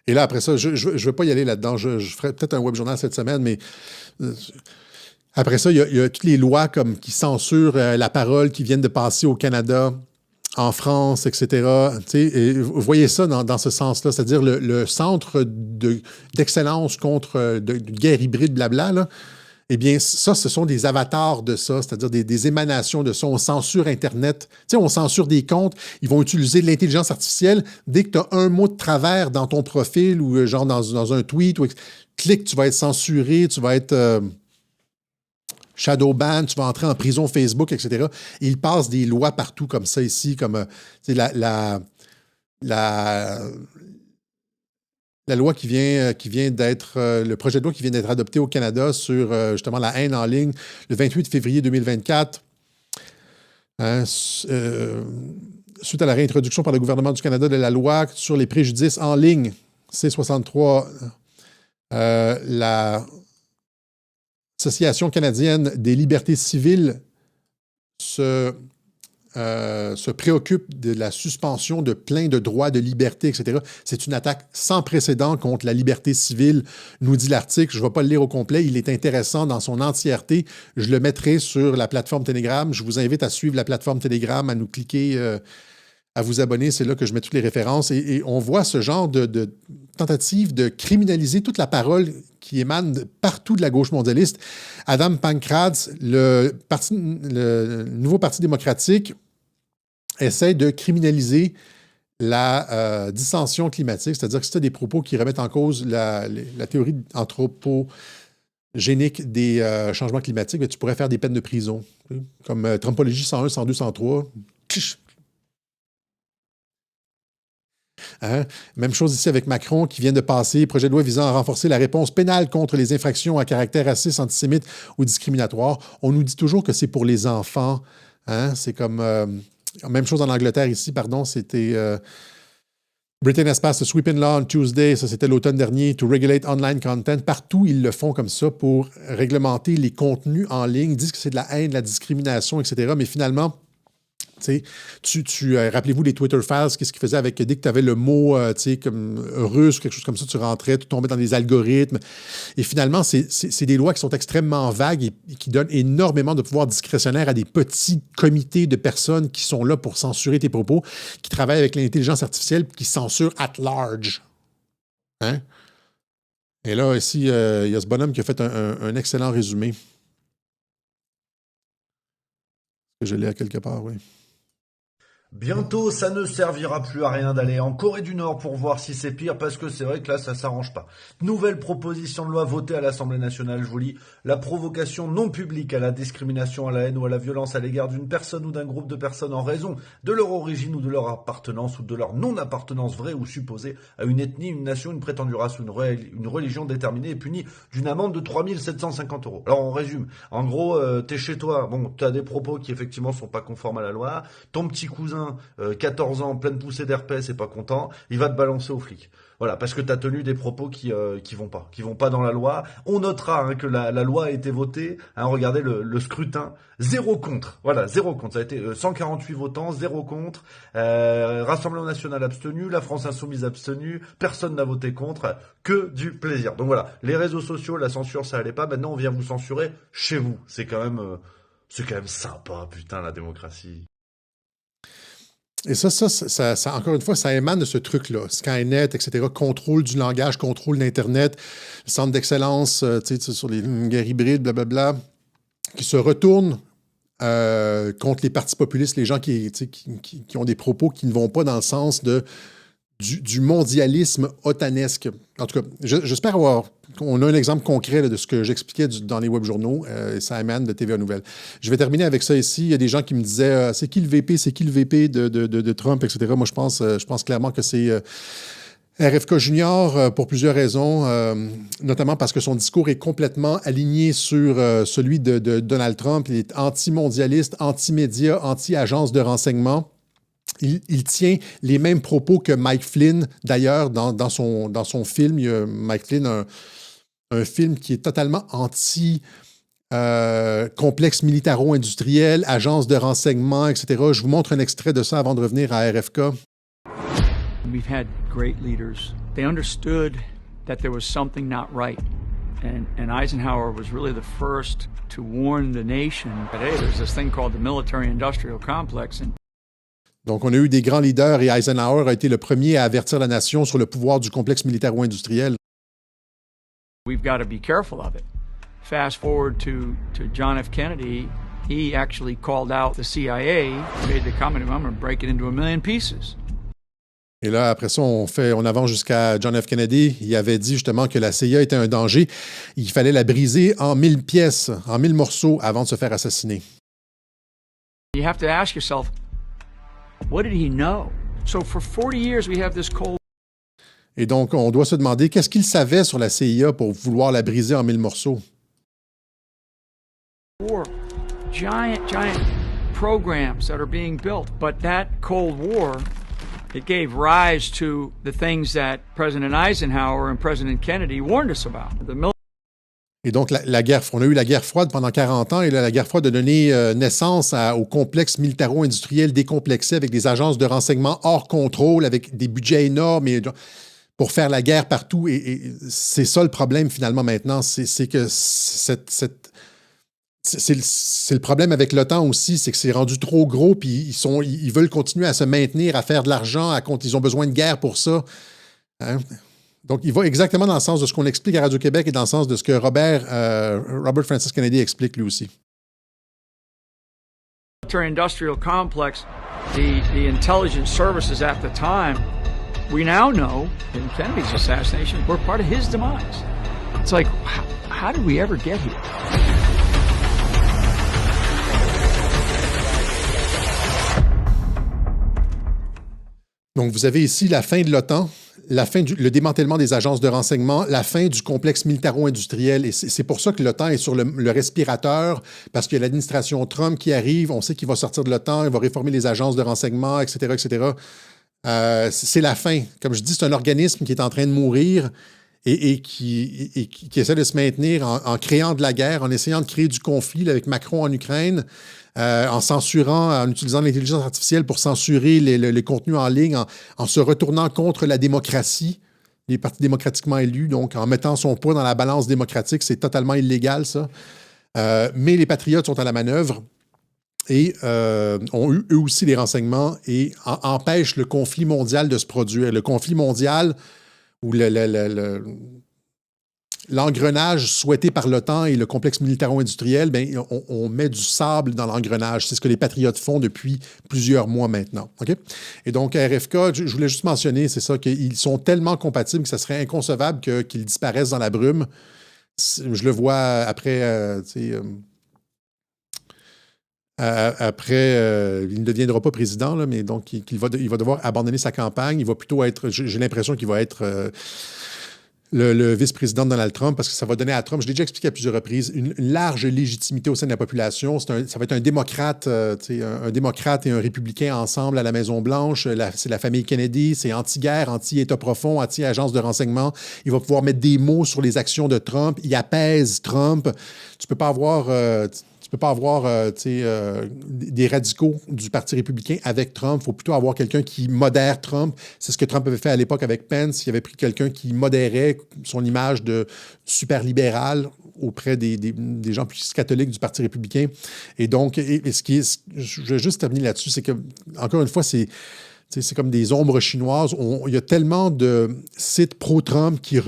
Et là, après ça, je ne veux pas y aller là-dedans. Je ferai peut-être un webjournal cette semaine, mais après ça, il y a toutes les lois qui censurent la parole qui viennent de passer au Canada, en France, etc. Et vous voyez ça dans ce sens-là, c'est-à-dire le centre d'excellence contre de guerre hybride, blabla, là. Eh bien, ça, ce sont des avatars de ça, c'est-à-dire des émanations de ça. On censure Internet. On censure des comptes. Ils vont utiliser de l'intelligence artificielle. Dès que tu as un mot de travers dans ton profil ou genre dans un tweet, clique, tu vas être censuré, tu vas être shadow ban, tu vas entrer en prison Facebook, etc. Et ils passent des lois partout comme ça ici, comme la loi qui vient d'être, le projet de loi qui vient d'être adopté au Canada sur justement la haine en ligne le 28 février 2024, suite à la réintroduction par le gouvernement du Canada de la loi sur les préjudices en ligne, C-63, l'Association canadienne des libertés civiles se préoccupe de la suspension de plein de droits de liberté, etc. C'est une attaque sans précédent contre la liberté civile, nous dit l'article. Je ne vais pas le lire au complet. Il est intéressant dans son entièreté. Je le mettrai sur la plateforme Telegram. Je vous invite à suivre la plateforme Telegram, à nous cliquer, à vous abonner. C'est là que je mets toutes les références. Et on voit ce genre de tentative de criminaliser toute la parole qui émane partout de la gauche mondialiste. Adam Pankratz, le nouveau Parti démocratique, essaie de criminaliser la dissension climatique, c'est-à-dire que si tu as des propos qui remettent en cause la théorie anthropogénique des changements climatiques, bien, tu pourrais faire des peines de prison, comme Trumpologie 101, 102, 103. Hein? Même chose ici avec Macron qui vient de passer, projet de loi visant à renforcer la réponse pénale contre les infractions à caractère raciste, antisémite ou discriminatoire. On nous dit toujours que c'est pour les enfants. Hein? C'est comme Même chose en Angleterre ici, pardon, c'était Britain has passed a sweeping law on Tuesday, ça c'était l'automne dernier, to regulate online content. Partout, ils le font comme ça pour réglementer les contenus en ligne. Ils disent que c'est de la haine, de la discrimination, etc. Mais finalement, rappelez-vous les Twitter Files, qu'est-ce qu'ils faisaient avec dès que tu avais le mot comme russe ou quelque chose comme ça, tu rentrais, tu tombais dans des algorithmes. Et finalement, c'est des lois qui sont extrêmement vagues et qui donnent énormément de pouvoir discrétionnaire à des petits comités de personnes qui sont là pour censurer tes propos, qui travaillent avec l'intelligence artificielle qui censurent at large. Hein? Et là, ici, il y a ce bonhomme qui a fait un excellent résumé. Je l'ai à quelque part, oui. Bientôt, ça ne servira plus à rien d'aller en Corée du Nord pour voir si c'est pire, parce que c'est vrai que là, ça s'arrange pas. Nouvelle proposition de loi votée à l'Assemblée nationale, je vous lis. La provocation non publique à la discrimination, à la haine ou à la violence à l'égard d'une personne ou d'un groupe de personnes en raison de leur origine ou de leur appartenance ou de leur non-appartenance vraie ou supposée à une ethnie, une nation, une prétendue race ou une religion déterminée est punie d'une amende de 3 750 €. Alors, on résume. En gros, t'es chez toi, bon, t'as des propos qui effectivement sont pas conformes à la loi, ton petit cousin 14 ans, pleine poussée d'herpès et pas content, il va te balancer aux flics. Voilà, parce que tu as tenu des propos qui vont pas dans la loi. On notera que la loi a été votée. Regardez le scrutin, 0 contre. Voilà, 0 contre. Ça a été 148 votants, 0 contre. Rassemblement national abstenu, la France insoumise abstenue. Personne n'a voté contre. Que du plaisir. Donc voilà, les réseaux sociaux, la censure, ça allait pas. Maintenant, on vient vous censurer chez vous. C'est quand même sympa, putain, la démocratie. Et ça, encore une fois, ça émane de ce truc-là. Skynet, etc., contrôle du langage, contrôle d'Internet, centre d'excellence sur les guerres hybrides, blablabla, qui se retournent contre les partis populistes, les gens qui ont des propos qui ne vont pas dans le sens du mondialisme otanesque. En tout cas, j'espère qu'on a un exemple concret de ce que j'expliquais dans les webjournaux, ça émane de TVA Nouvelles. Je vais terminer avec ça ici. Il y a des gens qui me disaient c'est qui le VP de Trump, etc. Moi, je pense clairement que c'est RFK Junior pour plusieurs raisons, notamment parce que son discours est complètement aligné sur celui de Donald Trump. Il est anti-mondialiste, anti-média, anti-agence de renseignement. Il tient les mêmes propos que Mike Flynn. D'ailleurs, dans son film, il y a Mike Flynn, un film qui est totalement complexe militaro-industriel, agence de renseignement, etc. Je vous montre un extrait de ça avant de revenir à RFK. We've had great leaders. They understood that there was something not right. And Eisenhower was really the first to warn the nation that, hey, there's this thing called the military-industrial complex. Donc, on a eu des grands leaders et Eisenhower a été le premier à avertir la nation sur le pouvoir du complexe militaro-industriel. We've got to be careful of it. Fast forward to John F. Kennedy, he actually called out the CIA, made the comment, I'm going to break it into 1 million pieces. Et là, après ça, on avance jusqu'à John F. Kennedy. Il avait dit justement que la CIA était un danger. Il fallait la briser en 1000 pièces, en 1000 morceaux avant de se faire assassiner. You have to ask yourself, what did he know? So for 40 years we have this cold. Et donc, on doit se demander qu'est-ce qu'il savait sur la CIA pour vouloir la briser en 1000 morceaux. War. Giant programs that are being built. But that Cold War, it gave rise to the things that President Eisenhower and President Kennedy warned us about. Et donc, on a eu la guerre froide pendant 40 ans, et là, la guerre froide a donné naissance au complexe militaro-industriel décomplexé avec des agences de renseignement hors contrôle, avec des budgets énormes pour faire la guerre partout. Et c'est ça le problème, finalement, maintenant. C'est que c'est le problème avec l'OTAN aussi, c'est que c'est rendu trop gros, puis ils veulent continuer à se maintenir, à faire de l'argent, ils ont besoin de guerre pour ça. Hein? Donc, il va exactement dans le sens de ce qu'on explique à Radio-Québec et dans le sens de ce que Robert Francis Kennedy explique lui aussi. Military-industrial complex, the intelligence services at the time, we now know in Kennedy's assassination, we're part of his demise. It's like, how did we ever get here? Donc, vous avez ici la fin de l'OTAN, le démantèlement des agences de renseignement, la fin du complexe militaro-industriel. Et c'est pour ça que l'OTAN est sur le respirateur, parce qu'il y a l'administration Trump qui arrive, on sait qu'il va sortir de l'OTAN, il va réformer les agences de renseignement, etc., etc. C'est la fin. Comme je dis, c'est un organisme qui est en train de mourir et qui essaie de se maintenir en créant de la guerre, en essayant de créer du conflit là, avec Macron en Ukraine, en censurant, en utilisant l'intelligence artificielle pour censurer les contenus en ligne, en se retournant contre la démocratie, les partis démocratiquement élus, donc en mettant son poids dans la balance démocratique. C'est totalement illégal, ça. Mais les patriotes sont à la manœuvre et ont eu eux aussi les renseignements et empêchent le conflit mondial de se produire. Le conflit mondial où l'engrenage souhaité par l'OTAN et le complexe militaro-industriel, ben, on met du sable dans l'engrenage. C'est ce que les patriotes font depuis plusieurs mois maintenant. Okay? Et donc, RFK, je voulais juste mentionner, c'est ça, qu'ils sont tellement compatibles que ça serait inconcevable qu'ils disparaissent dans la brume. Je le vois après, il ne deviendra pas président, là, mais donc il va devoir abandonner sa campagne. Il va plutôt être, j'ai l'impression qu'il va être le vice-président de Donald Trump, parce que ça va donner à Trump, je l'ai déjà expliqué à plusieurs reprises, une large légitimité au sein de la population. Ça va être un démocrate, un démocrate et un républicain ensemble à la Maison-Blanche. C'est la famille Kennedy, c'est anti-guerre, anti-État profond, anti-agence de renseignement. Il va pouvoir mettre des mots sur les actions de Trump. Il apaise Trump. Tu peux pas avoir des radicaux du Parti républicain avec Trump. Il faut plutôt avoir quelqu'un qui modère Trump. C'est ce que Trump avait fait à l'époque avec Pence. Il avait pris quelqu'un qui modérait son image de super libéral auprès des gens plus catholiques du Parti républicain. Et donc, je vais juste terminer là-dessus, c'est que, encore une fois, c'est comme des ombres chinoises. Il y a tellement de sites pro-Trump qui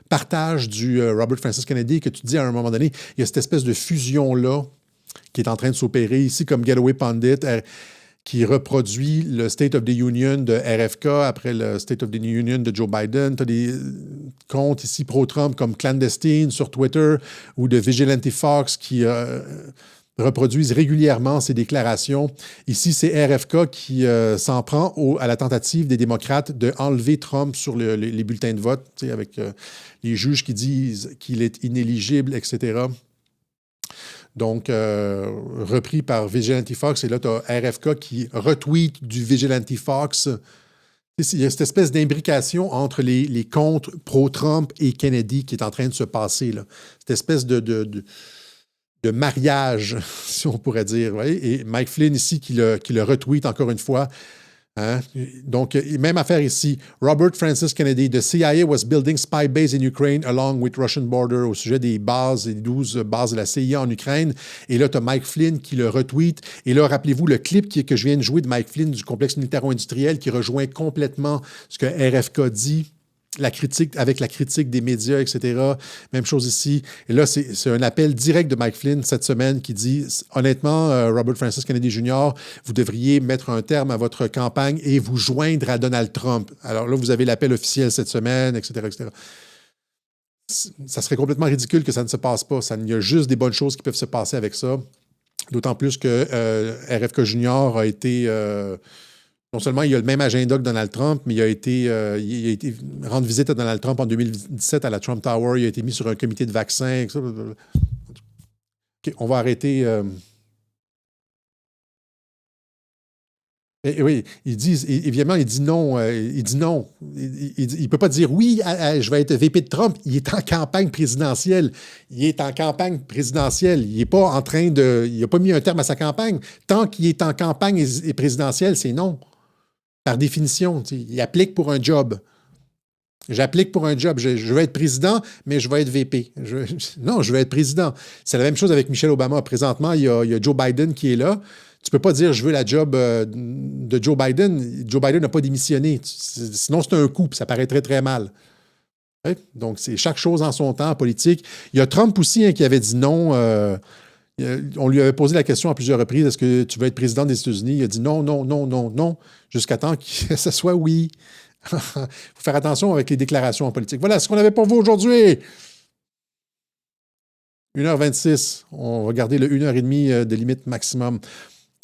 partage du Robert Francis Kennedy, que tu dis à un moment donné, il y a cette espèce de fusion-là qui est en train de s'opérer ici, comme Galloway Pundit, qui reproduit le State of the Union de RFK après le State of the Union de Joe Biden. Tu as des comptes ici pro-Trump comme Clandestine sur Twitter ou de Vigilante Fox qui reproduisent régulièrement ces déclarations. Ici, c'est RFK qui s'en prend à la tentative des démocrates d'enlever Trump sur les bulletins de vote, avec les juges qui disent qu'il est inéligible, etc. Donc, repris par Vigilante Fox, et là, tu as RFK qui retweet du Vigilante Fox. Il y a cette espèce d'imbrication entre les comptes pro-Trump et Kennedy qui est en train de se passer, là. Cette espèce de mariage, si on pourrait dire. Voyez? Et Mike Flynn ici qui le retweet encore une fois. Hein? Donc, même affaire ici. Robert Francis Kennedy, the CIA was building spy base in Ukraine along with Russian border au sujet des bases, les 12 bases de la CIA en Ukraine. Et là, tu as Mike Flynn qui le retweet. Et là, rappelez-vous le clip que je viens de jouer de Mike Flynn du complexe militaro-industriel qui rejoint complètement ce que RFK dit. Avec la critique des médias, etc. Même chose ici. Et là, c'est un appel direct de Mike Flynn cette semaine qui dit, honnêtement, Robert Francis Kennedy Jr., vous devriez mettre un terme à votre campagne et vous joindre à Donald Trump. Alors là, vous avez l'appel officiel cette semaine, etc., etc. Ça serait complètement ridicule que ça ne se passe pas. Il y a juste des bonnes choses qui peuvent se passer avec ça. D'autant plus que RFK Jr. a été... non seulement il a le même agenda que Donald Trump, mais il a été rendre visite à Donald Trump en 2017 à la Trump Tower. Il a été mis sur un comité de vaccins. OK, on va arrêter. Et oui, évidemment, il dit non. Il dit non. Il ne peut pas dire oui, je vais être VP de Trump. Il est en campagne présidentielle. Il n'est pas en train de. Il n'a pas mis un terme à sa campagne. Tant qu'il est en campagne et présidentielle, c'est non. Par définition, il applique pour un job. J'applique pour un job. Je vais être président, mais je vais être VP. Non, je vais être président. C'est la même chose avec Michelle Obama. Présentement, il y a Joe Biden qui est là. Tu ne peux pas dire « je veux la job de Joe Biden ». Joe Biden n'a pas démissionné. Sinon, c'est un coup, puis ça paraît très, très mal. Ouais? Donc, c'est chaque chose en son temps en politique. Il y a Trump aussi qui avait dit non. On lui avait posé la question à plusieurs reprises, est-ce que tu veux être président des États-Unis? Il a dit non, non, non, non, non, jusqu'à temps que ce soit oui. Il faut faire attention avec les déclarations en politique. Voilà ce qu'on avait pour vous aujourd'hui. 1h26. On va garder le 1h30 de limite maximum.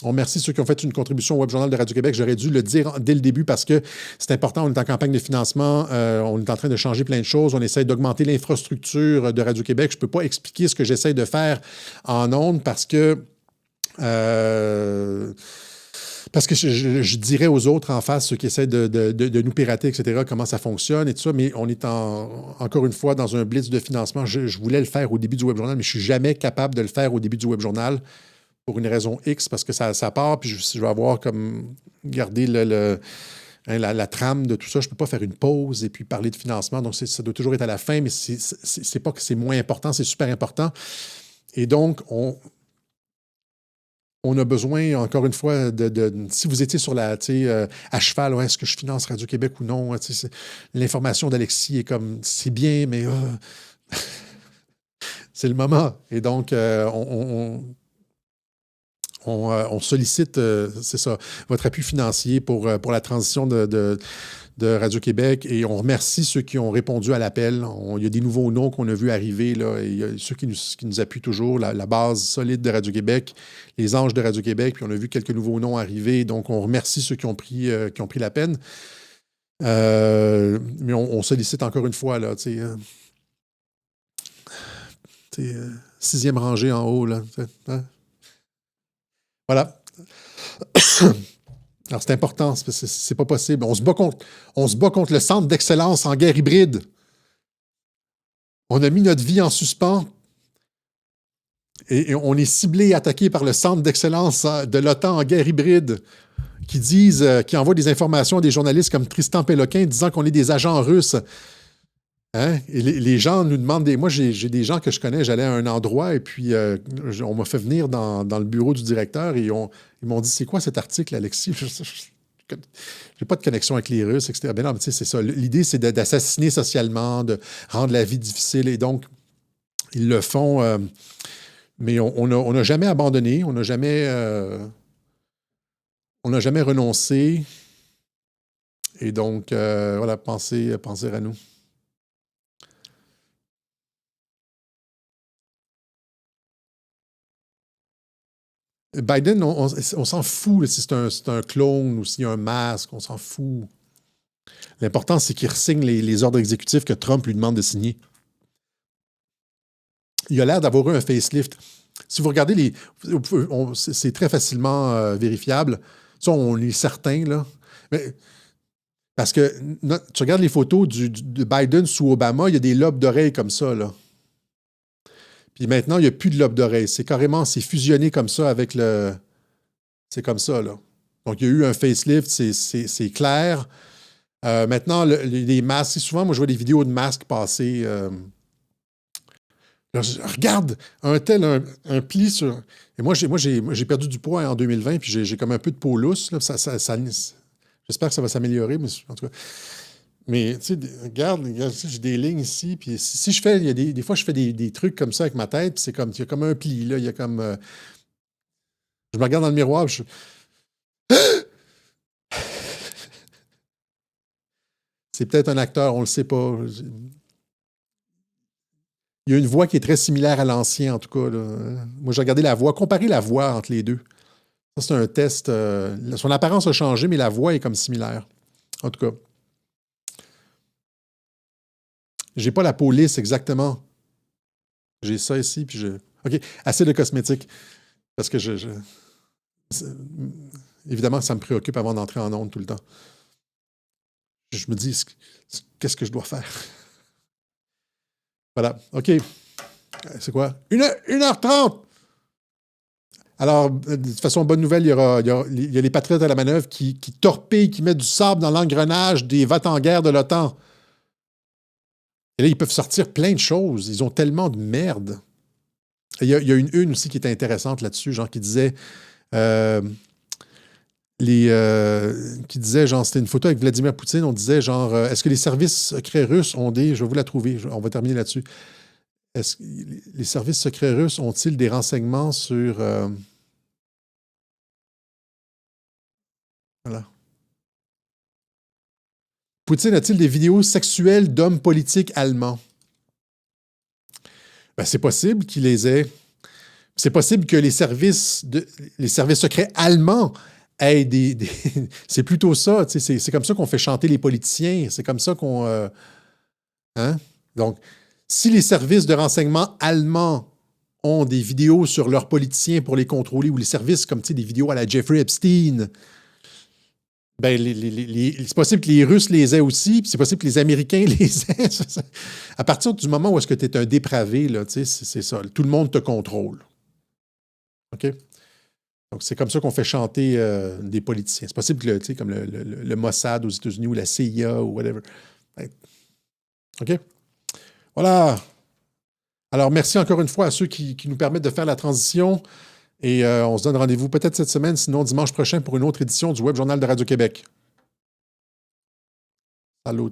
On remercie ceux qui ont fait une contribution au Web Journal de Radio-Québec. J'aurais dû le dire dès le début parce que c'est important. On est en campagne de financement. On est en train de changer plein de choses. On essaie d'augmenter l'infrastructure de Radio-Québec. Je ne peux pas expliquer ce que j'essaie de faire en ondes parce que je dirais aux autres en face, ceux qui essaient de nous pirater, etc., comment ça fonctionne et tout ça, mais on est encore une fois dans un blitz de financement. Je voulais le faire au début du Web Journal, mais je ne suis jamais capable de le faire au début du Web Journal pour une raison X, parce que ça part, puis je vais avoir comme gardé la trame de tout ça. Je ne peux pas faire une pause et puis parler de financement, donc ça doit toujours être à la fin, mais c'est pas que c'est moins important, c'est super important. Et donc, on a besoin, encore une fois, si vous étiez sur à cheval, est-ce que je finance Radio-Québec ou non? L'information d'Alexis est comme, c'est bien, mais c'est le moment. Et donc, on sollicite, c'est ça, votre appui financier pour la transition de Radio-Québec, et on remercie ceux qui ont répondu à l'appel. Il y a des nouveaux noms qu'on a vus arriver, là, et il y a ceux qui nous appuient toujours, la base solide de Radio-Québec, les anges de Radio-Québec, puis on a vu quelques nouveaux noms arriver, donc on remercie ceux qui ont pris la peine. Mais on sollicite encore une fois, là, sixième rangée en haut, là. Hein? Voilà. Alors, c'est important, c'est pas possible. On se bat contre le Centre d'excellence en guerre hybride. On a mis notre vie en suspens et on est ciblé et attaqué par le Centre d'excellence de l'OTAN en guerre hybride qui envoient des informations à des journalistes comme Tristan Péloquin disant qu'on est des agents russes. Hein? Et les gens nous demandent Moi, j'ai des gens que je connais, j'allais à un endroit et puis on m'a fait venir dans le bureau du directeur et ils m'ont dit, c'est quoi cet article, Alexis? J'ai pas de connexion avec les Russes, etc. Ben non, mais tu sais, c'est ça. L'idée, c'est d'assassiner socialement, de rendre la vie difficile. Et donc, ils le font. Mais on n'a jamais abandonné, on n'a jamais renoncé. Et donc, voilà, pensez à nous. Biden, on s'en fout si c'est un clone ou s'il y a un masque, on s'en fout. L'important, c'est qu'il resigne les ordres exécutifs que Trump lui demande de signer. Il a l'air d'avoir eu un facelift. Si vous regardez c'est très facilement vérifiable. Ça, on est certain, là. Mais, parce que tu regardes les photos de Biden sous Obama, il y a des lobes d'oreilles comme ça, là. Puis maintenant, il n'y a plus de lobe d'oreille. C'est fusionné comme ça avec le... C'est comme ça, là. Donc, il y a eu un facelift, c'est clair. Maintenant, les masques, souvent, moi, je vois des vidéos de masques passer. Regarde, un pli sur... Et moi, j'ai perdu du poids en 2020, puis j'ai comme un peu de peau lousse. Là, j'espère que ça va s'améliorer, mais en tout cas... Mais, tu sais, regarde, j'ai des lignes ici, puis si je fais, des fois, je fais des trucs comme ça avec ma tête, puis c'est comme, il y a comme un pli, là, il y a comme... je me regarde dans le miroir, puis c'est peut-être un acteur, on le sait pas. Il y a une voix qui est très similaire à l'ancien, en tout cas, là. Moi, j'ai regardé la voix, comparer la voix entre les deux. Ça, c'est un test. Son apparence a changé, mais la voix est comme similaire. En tout cas. J'ai pas la peau lisse exactement. J'ai ça ici, puis OK, assez de cosmétiques. Parce que évidemment, ça me préoccupe avant d'entrer en onde tout le temps. Je me dis, qu'est-ce que je dois faire? Voilà, OK. C'est quoi? 1h30! Alors, de toute façon, bonne nouvelle, il y a les patriotes à la manœuvre qui torpillent, qui mettent du sable dans l'engrenage des va-t-en-guerre de l'OTAN. Et là, ils peuvent sortir plein de choses. Ils ont tellement de merde. Il y a une aussi qui était intéressante là-dessus, genre qui disait... qui disait, genre, c'était une photo avec Vladimir Poutine, on disait, genre, est-ce que les services secrets russes ont je vais vous la trouver, on va terminer là-dessus. Est-ce que les services secrets russes ont-ils des renseignements sur... Voilà. Poutine a-t-il des vidéos sexuelles d'hommes politiques allemands? Ben, c'est possible qu'il les ait. C'est possible que les services secrets allemands aient c'est plutôt ça. C'est comme ça qu'on fait chanter les politiciens. C'est comme ça qu'on... hein? Donc, si les services de renseignement allemands ont des vidéos sur leurs politiciens pour les contrôler, ou les services comme des vidéos à la Jeffrey Epstein, ben, c'est possible que les Russes les aient aussi, puis c'est possible que les Américains les aient. À partir du moment où est-ce que tu es un dépravé, là, c'est ça. Tout le monde te contrôle. OK? Donc, c'est comme ça qu'on fait chanter des politiciens. C'est possible que, comme le Mossad aux États-Unis ou la CIA ou whatever. OK? Voilà. Alors, merci encore une fois à ceux qui nous permettent de faire la transition. Et on se donne rendez-vous peut-être cette semaine, sinon dimanche prochain pour une autre édition du Web Journal de Radio-Québec. Salut.